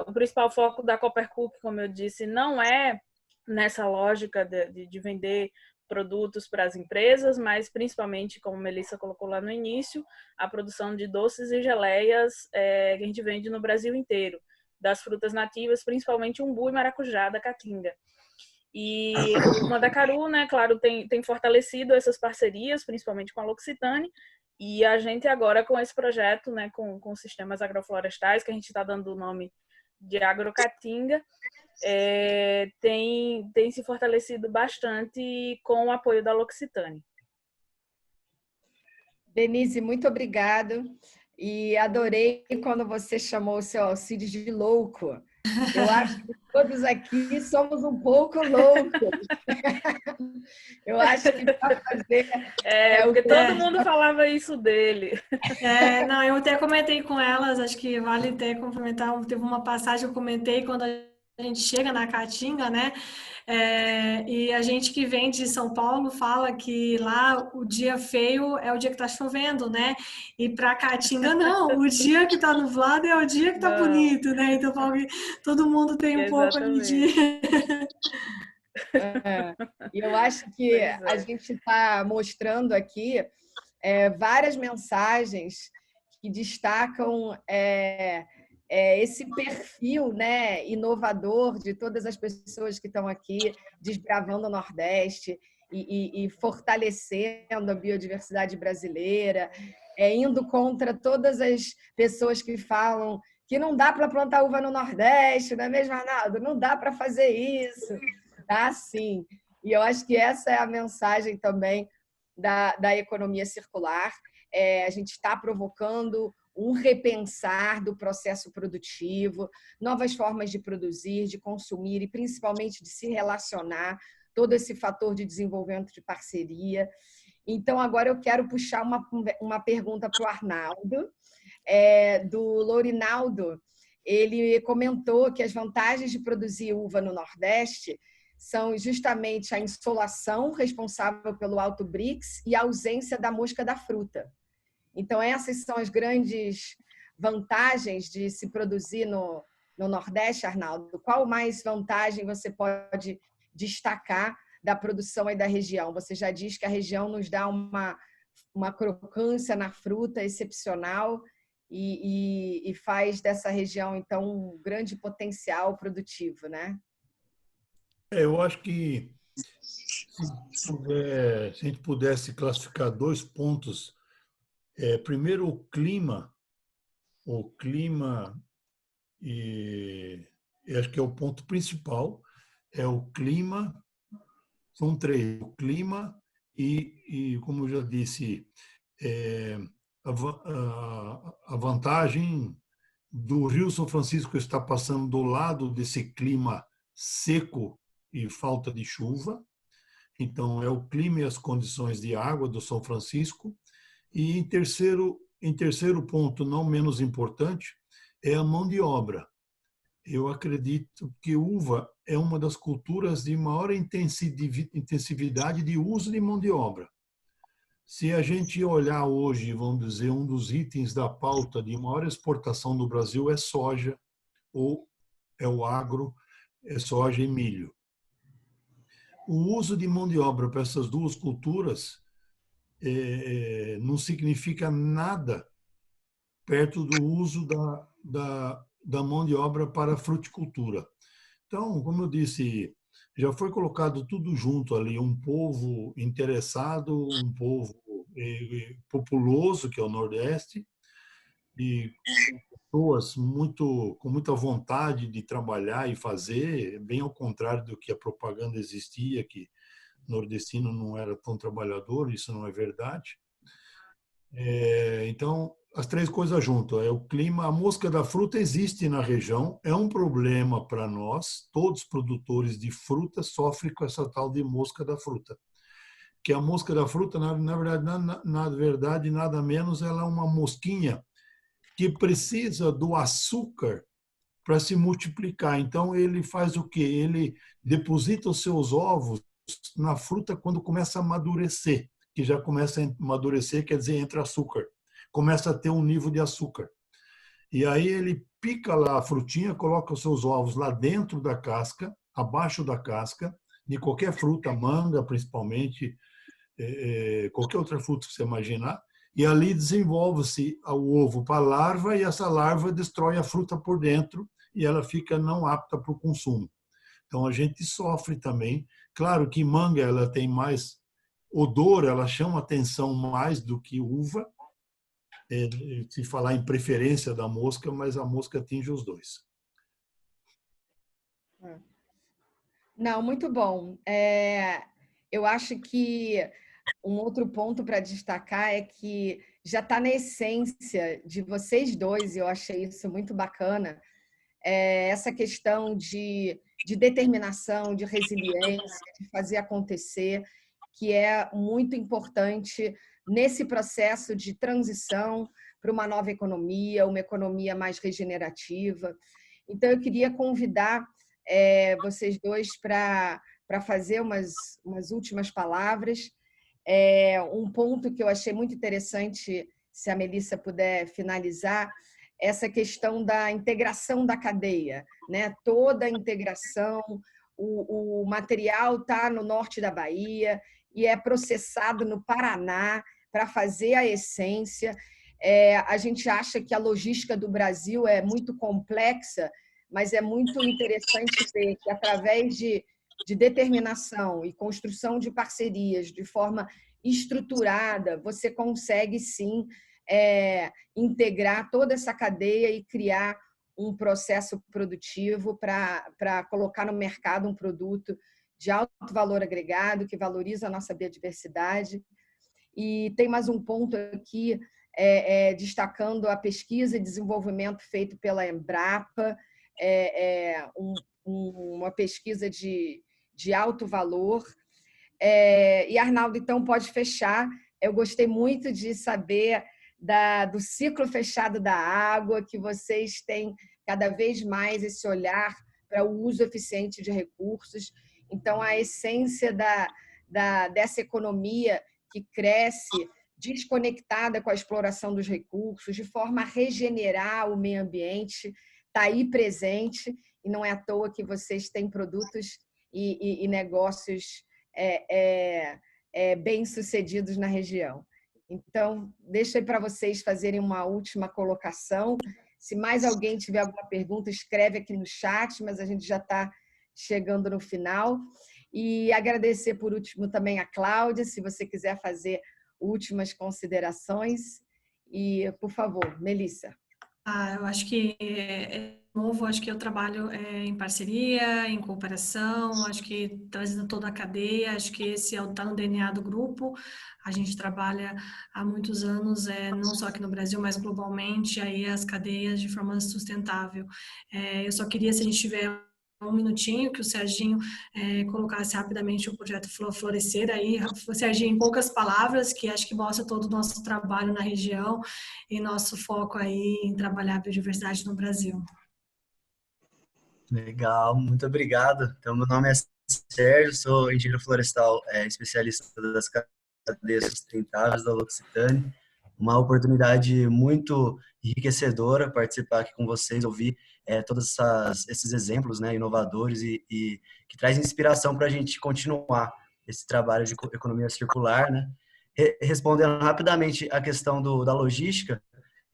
O principal foco da Copercuc, como eu disse, não é nessa lógica de vender produtos para as empresas, mas principalmente, como a Melissa colocou lá no início, a produção de doces e geleias que a gente vende no Brasil inteiro, das frutas nativas, principalmente umbu e maracujá da caatinga. E o mandacaru, né, claro, tem fortalecido essas parcerias, principalmente com a L'Occitane, e a gente agora com esse projeto, né, com sistemas agroflorestais, que a gente está dando o nome de Agrocaatinga, tem se fortalecido bastante com o apoio da L'Occitane. Denise, muito obrigada. E adorei quando você chamou o seu Alcides de louco. Eu acho que todos aqui somos um pouco loucos. Eu acho que para fazer... porque todo mundo falava isso dele. Não, eu até comentei com elas, acho que vale até complementar, teve uma passagem que eu comentei quando a gente chega na Caatinga, né? E a gente que vem de São Paulo fala que lá o dia feio é o dia que tá chovendo, né? E para Caatinga não, o dia que tá nublado é o dia que tá bonito, né? Então todo mundo tem um pouco ali de... E eu acho que a gente está mostrando aqui várias mensagens que destacam esse perfil, né, inovador de todas as pessoas que estão aqui desbravando o Nordeste e fortalecendo a biodiversidade brasileira, indo contra todas as pessoas que falam que não dá para plantar uva no Nordeste, não é mesmo, Arnaldo? Não dá para fazer isso. Dá sim. E eu acho que essa é a mensagem também da economia circular. A gente está provocando um repensar do processo produtivo, novas formas de produzir, de consumir e principalmente de se relacionar, todo esse fator de desenvolvimento de parceria. Então, agora eu quero puxar uma pergunta para o Arnaldo, do Lourinaldo. Ele comentou que as vantagens de produzir uva no Nordeste são justamente a insolação, responsável pelo alto Brix, e a ausência da mosca da fruta. Então, essas são as grandes vantagens de se produzir no Nordeste, Arnaldo. Qual mais vantagem você pode destacar da produção aí da região? Você já diz que a região nos dá uma crocância na fruta excepcional e faz dessa região, então, um grande potencial produtivo, né? Eu acho que se a gente pudesse classificar 2 pontos, primeiro o clima, e acho que é o ponto principal, o clima, são 3, o clima e como eu já disse, a vantagem do Rio São Francisco estar passando do lado desse clima seco e falta de chuva. Então, é o clima e as condições de água do São Francisco. E, em terceiro ponto, não menos importante, é a mão de obra. Eu acredito que uva é uma das culturas de maior intensividade de uso de mão de obra. Se a gente olhar hoje, vamos dizer, um dos itens da pauta de maior exportação do Brasil é soja, ou é o agro, é soja e milho. O uso de mão de obra para essas 2 culturas não significa nada perto do uso da mão de obra para a fruticultura. Então, como eu disse, já foi colocado tudo junto ali, um povo interessado, um povo populoso, que é o Nordeste, e pessoas com muita vontade de trabalhar e fazer, bem ao contrário do que a propaganda existia, que nordestino não era tão trabalhador, isso não é verdade. Então, as 3 coisas juntas, o clima, a mosca da fruta existe na região, é um problema para nós, todos os produtores de fruta sofrem com essa tal de mosca da fruta. Que a mosca da fruta, na verdade, nada menos, ela é uma mosquinha que precisa do açúcar para se multiplicar. Então, ele faz o quê? Ele deposita os seus ovos na fruta quando começa a amadurecer, que já começa a amadurecer, quer dizer, entra açúcar. Começa a ter um nível de açúcar. E aí ele pica lá a frutinha, coloca os seus ovos lá dentro da casca, abaixo da casca, de qualquer fruta, manga principalmente, qualquer outra fruta que você imaginar, e ali desenvolve-se o ovo para a larva, e essa larva destrói a fruta por dentro, e ela fica não apta para o consumo. Então a gente sofre também. Claro que manga ela tem mais odor, ela chama atenção mais do que uva, se falar em preferência da mosca, mas a mosca atinge os dois. Não, muito bom. Eu acho que um outro ponto para destacar é que já está na essência de vocês dois, e eu achei isso muito bacana, essa questão de determinação, de resiliência, de fazer acontecer, que é muito importante nesse processo de transição para uma nova economia, uma economia mais regenerativa. Então, eu queria convidar vocês dois para fazer umas últimas palavras. Um ponto que eu achei muito interessante, se a Melissa puder finalizar, essa questão da integração da cadeia, né? Toda a integração, o material está no norte da Bahia e é processado no Paraná para fazer a essência. A gente acha que a logística do Brasil é muito complexa, mas é muito interessante ver que, através de determinação e construção de parcerias de forma estruturada, você consegue, sim, integrar toda essa cadeia e criar um processo produtivo para colocar no mercado um produto de alto valor agregado, que valoriza a nossa biodiversidade. E tem mais um ponto aqui, destacando a pesquisa e desenvolvimento feito pela Embrapa, uma pesquisa de alto valor. E, Arnaldo, então, pode fechar. Eu gostei muito de saber do ciclo fechado da água, que vocês têm cada vez mais esse olhar para o uso eficiente de recursos. Então, a essência dessa economia que cresce desconectada com a exploração dos recursos, de forma a regenerar o meio ambiente, está aí presente, e não é à toa que vocês têm produtos e negócios bem-sucedidos na região. Então, deixo aí para vocês fazerem uma última colocação. Se mais alguém tiver alguma pergunta, escreve aqui no chat, mas a gente já está chegando no final. E agradecer, por último, também a Cláudia, se você quiser fazer últimas considerações. E, por favor, Melissa. Eu acho que, novo, acho que eu trabalho em parceria, em cooperação, acho que trazendo toda a cadeia, acho que esse está no DNA do grupo. A gente trabalha há muitos anos, não só aqui no Brasil, mas globalmente, aí as cadeias de forma sustentável. Eu só queria, se a gente tiver um minutinho, que o Serginho colocasse rapidamente o projeto Florescer aí, Serginho, em poucas palavras, que acho que mostra todo o nosso trabalho na região e nosso foco aí em trabalhar a biodiversidade no Brasil. Legal, muito obrigado. Então, meu nome é Sérgio, sou engenheiro florestal, especialista das cadeias sustentáveis da L'Occitane. Uma oportunidade muito enriquecedora participar aqui com vocês, ouvir todos esses exemplos, né, inovadores e que traz inspiração para a gente continuar esse trabalho de economia circular, né? Respondendo rapidamente a questão da logística,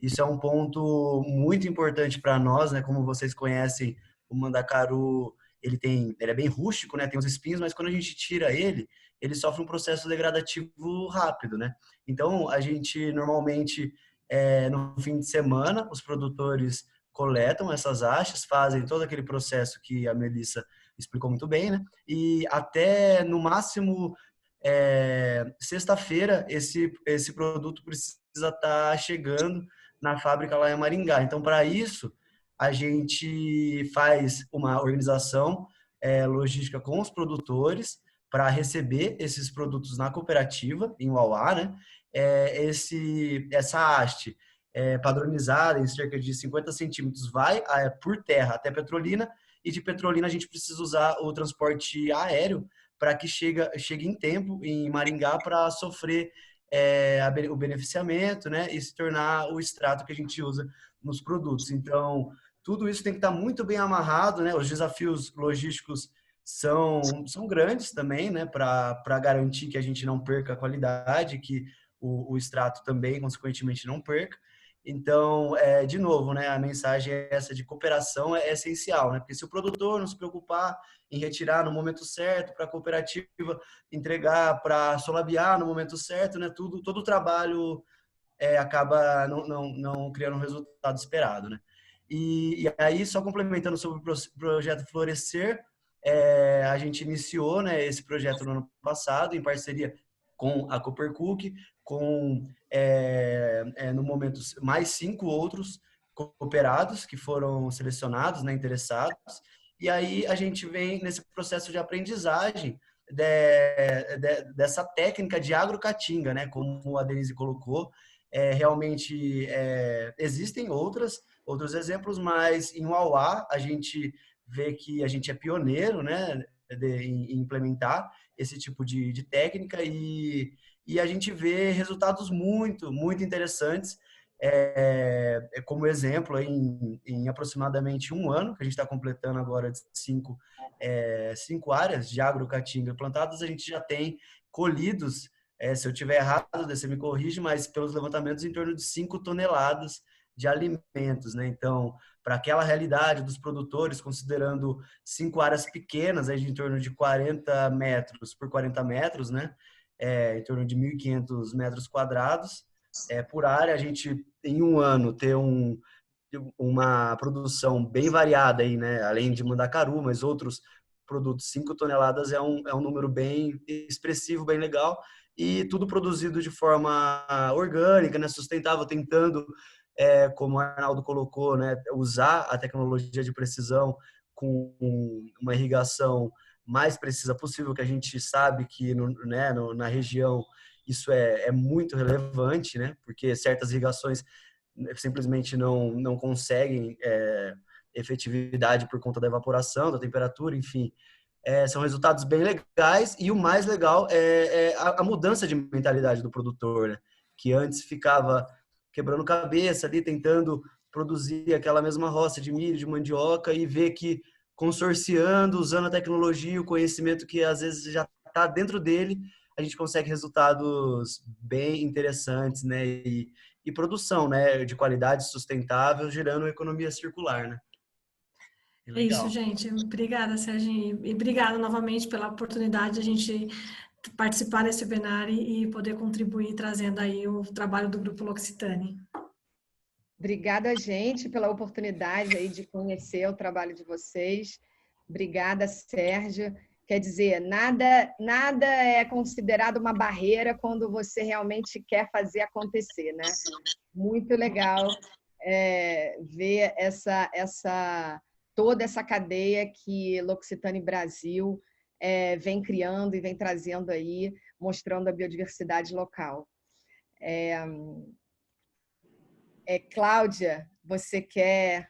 isso é um ponto muito importante para nós, né? Como vocês conhecem, o mandacaru, ele é bem rústico, né? Tem os espinhos, mas quando a gente tira ele sofre um processo degradativo rápido, né? Então, a gente normalmente, no fim de semana, os produtores coletam essas hastes, fazem todo aquele processo que a Melissa explicou muito bem, né? E até, no máximo, sexta-feira, esse produto precisa estar chegando na fábrica lá em Maringá. Então, para isso, a gente faz uma organização logística com os produtores para receber esses produtos na cooperativa, em Uauá, né? Essa haste padronizada em cerca de 50 centímetros vai por terra até Petrolina, e de Petrolina a gente precisa usar o transporte aéreo para que chegue em tempo em Maringá para sofrer o beneficiamento, né, e se tornar o extrato que a gente usa nos produtos. Então, tudo isso tem que estar muito bem amarrado, né? Os desafios logísticos são grandes também, né, para garantir que a gente não perca a qualidade, que o extrato também, consequentemente, não perca. Então, de novo, né, a mensagem é essa de cooperação é essencial, né? Porque se o produtor não se preocupar em retirar no momento certo, para a cooperativa entregar, para solabiar no momento certo, né, todo o trabalho acaba não criando um resultado esperado, né? E aí, só complementando sobre o projeto Florescer, a gente iniciou, né, esse projeto no ano passado, em parceria com a Coopercook, com, no momento, mais 5 outros cooperados que foram selecionados, né, interessados. E aí a gente vem nesse processo de aprendizagem dessa técnica de agrocatinga, né, como a Denise colocou. Realmente existem outros exemplos, mas em Uauá a gente vê que a gente é pioneiro, né, em implementar esse tipo de técnica e a gente vê resultados muito, muito interessantes. Como exemplo, em aproximadamente 1 ano, que a gente está completando agora de 5 áreas de agrocatinga plantadas, a gente já tem colhidos, se eu tiver errado, você me corrige, mas pelos levantamentos em torno de 5 toneladas de alimentos, né? Então, para aquela realidade dos produtores, considerando 5 áreas pequenas, aí de em torno de 40 metros por 40 metros, né? Em torno de 1.500 metros quadrados por área, a gente, em 1 ano, ter uma produção bem variada aí, né? Além de mandacaru, mas outros produtos, 5 toneladas é um número bem expressivo, bem legal, e tudo produzido de forma orgânica, né? Sustentável, tentando, como o Arnaldo colocou, né? Usar a tecnologia de precisão com uma irrigação mais precisa possível, que a gente sabe que na região isso é muito relevante, né? Porque certas irrigações simplesmente não conseguem efetividade por conta da evaporação, da temperatura, enfim. São resultados bem legais e o mais legal é a mudança de mentalidade do produtor, né? Que antes ficava quebrando cabeça ali, tentando produzir aquela mesma roça de milho, de mandioca e ver que consorciando, usando a tecnologia, o conhecimento que às vezes já está dentro dele, a gente consegue resultados bem interessantes, né? E produção, né, de qualidade sustentável, gerando economia circular, né? É isso, gente. Obrigada, Serginho. E obrigada novamente pela oportunidade de a gente participar desse webinar e poder contribuir trazendo aí o trabalho do Grupo L'Occitane. Obrigada, gente, pela oportunidade aí de conhecer o trabalho de vocês. Obrigada, Sérgio. Quer dizer, nada é considerado uma barreira quando você realmente quer fazer acontecer, né? Muito legal ver toda essa cadeia que L'Occitane Brasil vem criando e vem trazendo aí, mostrando a biodiversidade local. Cláudia, você quer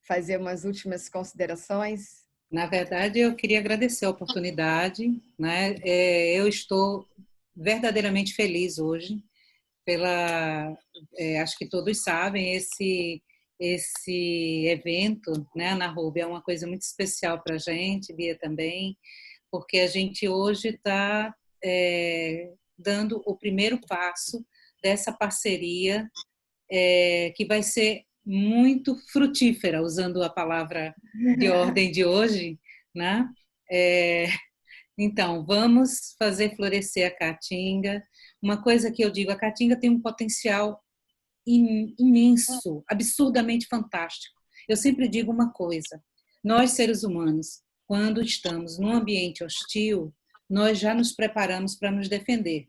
fazer umas últimas considerações? Na verdade, eu queria agradecer a oportunidade, né? Eu estou verdadeiramente feliz hoje acho que todos sabem, esse evento, né, Ana Rubia, é uma coisa muito especial para a gente, Bia também, porque a gente hoje está dando o primeiro passo dessa parceria que vai ser muito frutífera, usando a palavra de ordem de hoje, né? Então, vamos fazer florescer a caatinga. Uma coisa que eu digo, a caatinga tem um potencial imenso, absurdamente fantástico. Eu sempre digo uma coisa, nós seres humanos, quando estamos num ambiente hostil, nós já nos preparamos para nos defender.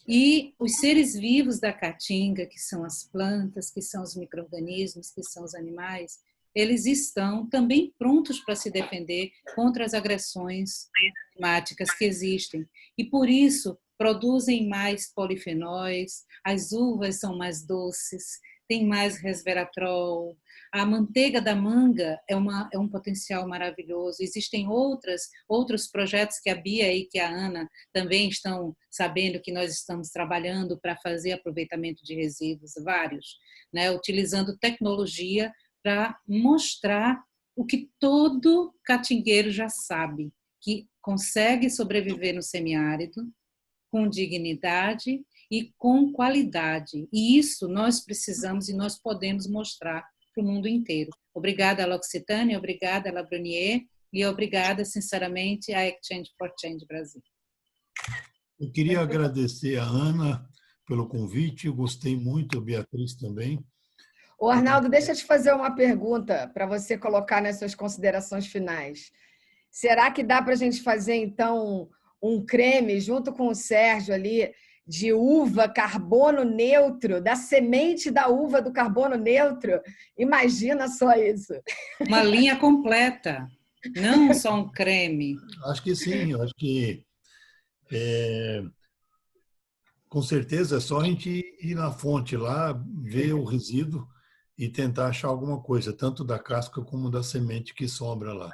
E os seres vivos da caatinga, que são as plantas, que são os micro-organismos, que são os animais, eles estão também prontos para se defender contra as agressões climáticas que existem. E por isso produzem mais polifenóis, as uvas são mais doces, tem mais resveratrol. A manteiga da manga é um potencial maravilhoso. Existem outros projetos que a Bia e que a Ana também estão sabendo que nós estamos trabalhando para fazer aproveitamento de resíduos, vários, né? Utilizando tecnologia para mostrar o que todo catingueiro já sabe, que consegue sobreviver no semiárido com dignidade e com qualidade. E isso nós precisamos e nós podemos mostrar para o mundo inteiro. Obrigada à L'Occitane, obrigada à La Brunier e obrigada, sinceramente, à Exchange for Change Brasil. Eu queria agradecer a Ana pelo convite, eu gostei muito, a Beatriz também. Ô, Arnaldo, deixa eu te fazer uma pergunta para você colocar nas suas considerações finais. Será que dá para a gente fazer, então, um creme junto com o Sérgio ali de uva carbono neutro, da semente da uva do carbono neutro? Imagina só isso. Uma linha completa, não só um creme. Acho que sim, acho que com certeza é só a gente ir na fonte lá, ver o resíduo e tentar achar alguma coisa, tanto da casca como da semente que sobra lá.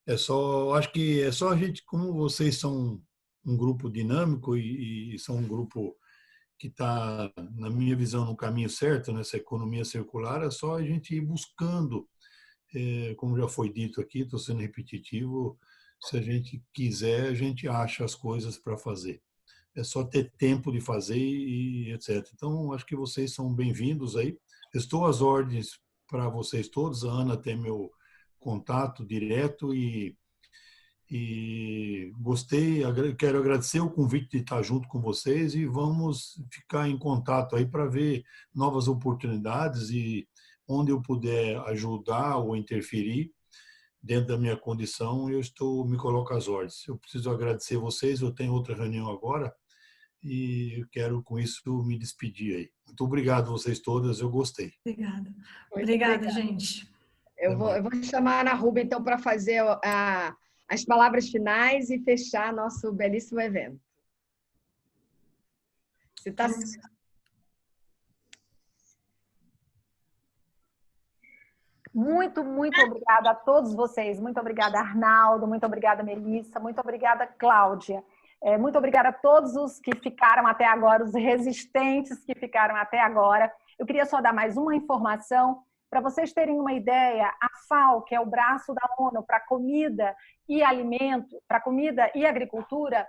Acho que é só a gente, como vocês são um grupo dinâmico e são um grupo que está, na minha visão, no caminho certo, nessa economia circular, é só a gente ir buscando, como já foi dito aqui, estou sendo repetitivo, se a gente quiser, a gente acha as coisas para fazer. É só ter tempo de fazer e etc. Então, acho que vocês são bem-vindos aí. Estou às ordens para vocês todos. A Ana tem meu contato direto e gostei. Quero agradecer o convite de estar junto com vocês e vamos ficar em contato aí para ver novas oportunidades e onde eu puder ajudar ou interferir dentro da minha condição, me coloco às ordens. Eu preciso agradecer vocês. Eu tenho outra reunião agora e eu quero com isso me despedir aí. Muito obrigado a vocês todas, eu gostei. Obrigada. Obrigada, gente. Eu vou chamar a Ana Rubia, então, para fazer as palavras finais e fechar nosso belíssimo evento. Você está... Muito, muito obrigada a todos vocês. Muito obrigada, Arnaldo. Muito obrigada, Melissa. Muito obrigada, Cláudia. Muito obrigada a todos os que ficaram até agora, os resistentes que ficaram até agora. Eu queria só dar mais uma informação. Para vocês terem uma ideia, a FAO, que é o braço da ONU para comida e alimento, para comida e agricultura,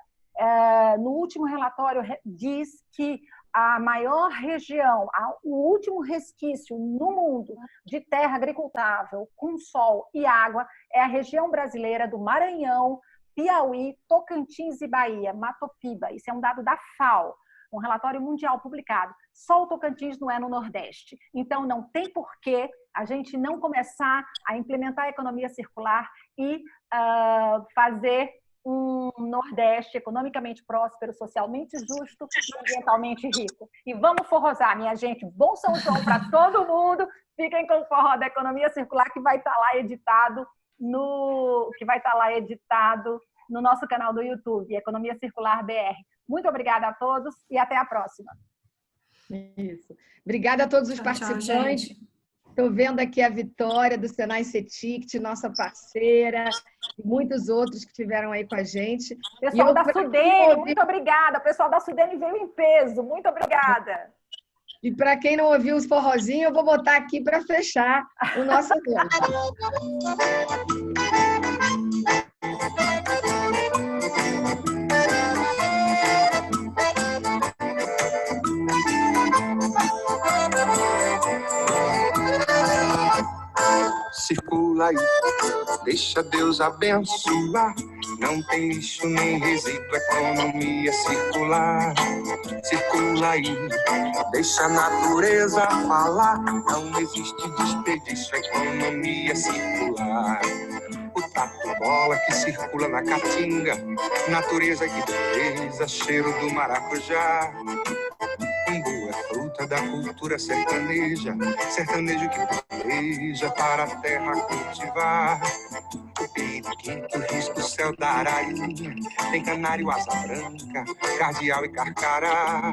no último relatório diz que a maior região, o último resquício no mundo de terra agricultável com sol e água é a região brasileira do Maranhão, Piauí, Tocantins e Bahia, Matopiba. Isso é um dado da FAO, um relatório mundial publicado. Só o Tocantins não é no Nordeste. Então, não tem por que a gente não começar a implementar a economia circular e fazer um Nordeste economicamente próspero, socialmente justo e ambientalmente rico. E vamos forrosar, minha gente. Bom São João para todo mundo. Fiquem com o forró da economia circular que vai estar lá editado no nosso canal do YouTube, Economia Circular BR. Muito obrigada a todos e até a próxima. Isso. Obrigada a todos os participantes. Estou vendo aqui a Vitória do Senai CETICT, nossa parceira, e muitos outros que estiveram aí com a gente. Pessoal da Sudene, muito obrigada. O pessoal da Sudene veio em peso. Muito obrigada. E para quem não ouviu os forrozinhos, eu vou botar aqui para fechar o nosso evento. Circula aí, deixa Deus abençoar. Não tem lixo nem resíduo, economia circular. Circula aí, deixa a natureza falar. Não existe desperdício, economia circular. O tatu bola que circula na caatinga, natureza que beleza, cheiro do maracujá. Umbu é fruta da cultura sertaneja, sertanejo que peleja para a terra cultivar. O Periquito, risco, céu da ararinha, tem canário, asa branca, cardeal e carcará.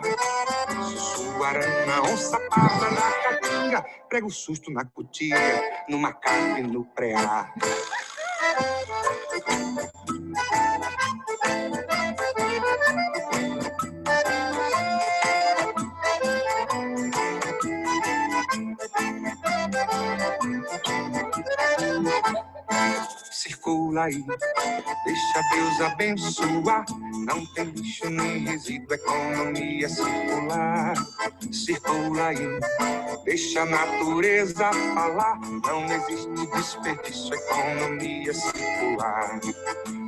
Sussuarana, onça parda na caatinga, prega o susto na cutia, no macaco e no preá. Circula aí, deixa Deus abençoar. Não tem lixo nem resíduo, economia circular. Circula aí, deixa a natureza falar. Não existe desperdício, economia circular.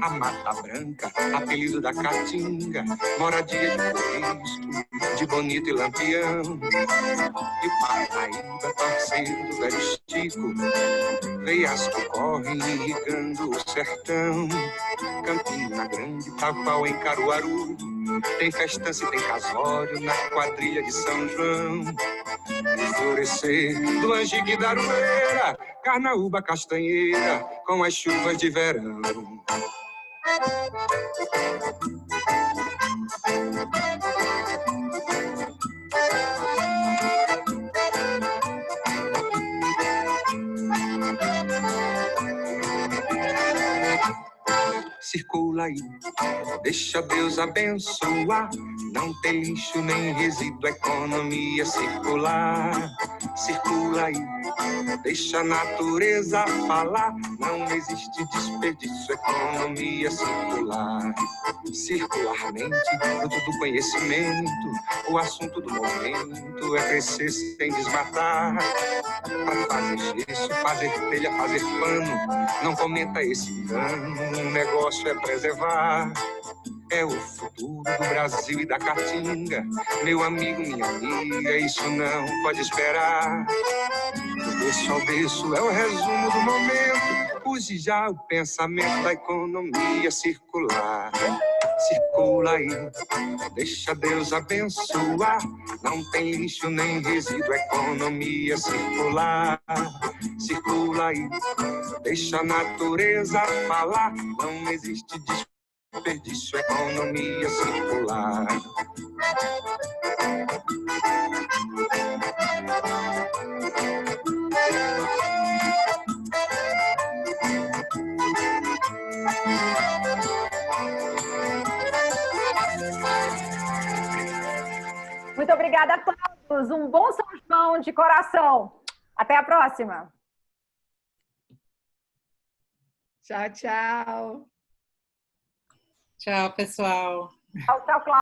A Mata Branca, apelido da Caatinga, moradia de risco, de Bonito e Lampião. E o Paraíba, parceiro do velho Chico, veiasco corre irrigando o sertão. Campina Grande, Taqual em Caruaru, tem festança e tem casório na quadrilha de São João. No florescer do Angique da Aroeira, Carnaúba, Castanheira, com as chuvas de verão. Circula aí, deixa Deus abençoar. Não tem lixo nem resíduo, economia circular. Circula aí, deixa a natureza falar. Não existe desperdício, economia circular. Circularmente, fruto do conhecimento, o assunto do momento é crescer sem desmatar. Para fazer gesso, fazer telha, fazer pano, não cometa esse engano, o negócio é preservar. É o futuro do Brasil e da Caatinga, meu amigo, minha amiga, isso não pode esperar. Do berço ao berço é o resumo do momento, use já o pensamento da economia circular. Circula aí, deixa Deus abençoar. Não tem lixo nem resíduo, economia circular. Circula aí, deixa a natureza falar. Não existe desperdício, economia circular. Muito obrigada a todos. Um bom São João de coração. Até a próxima. Tchau, tchau. Tchau, pessoal. Tchau, tchau, Cláudia.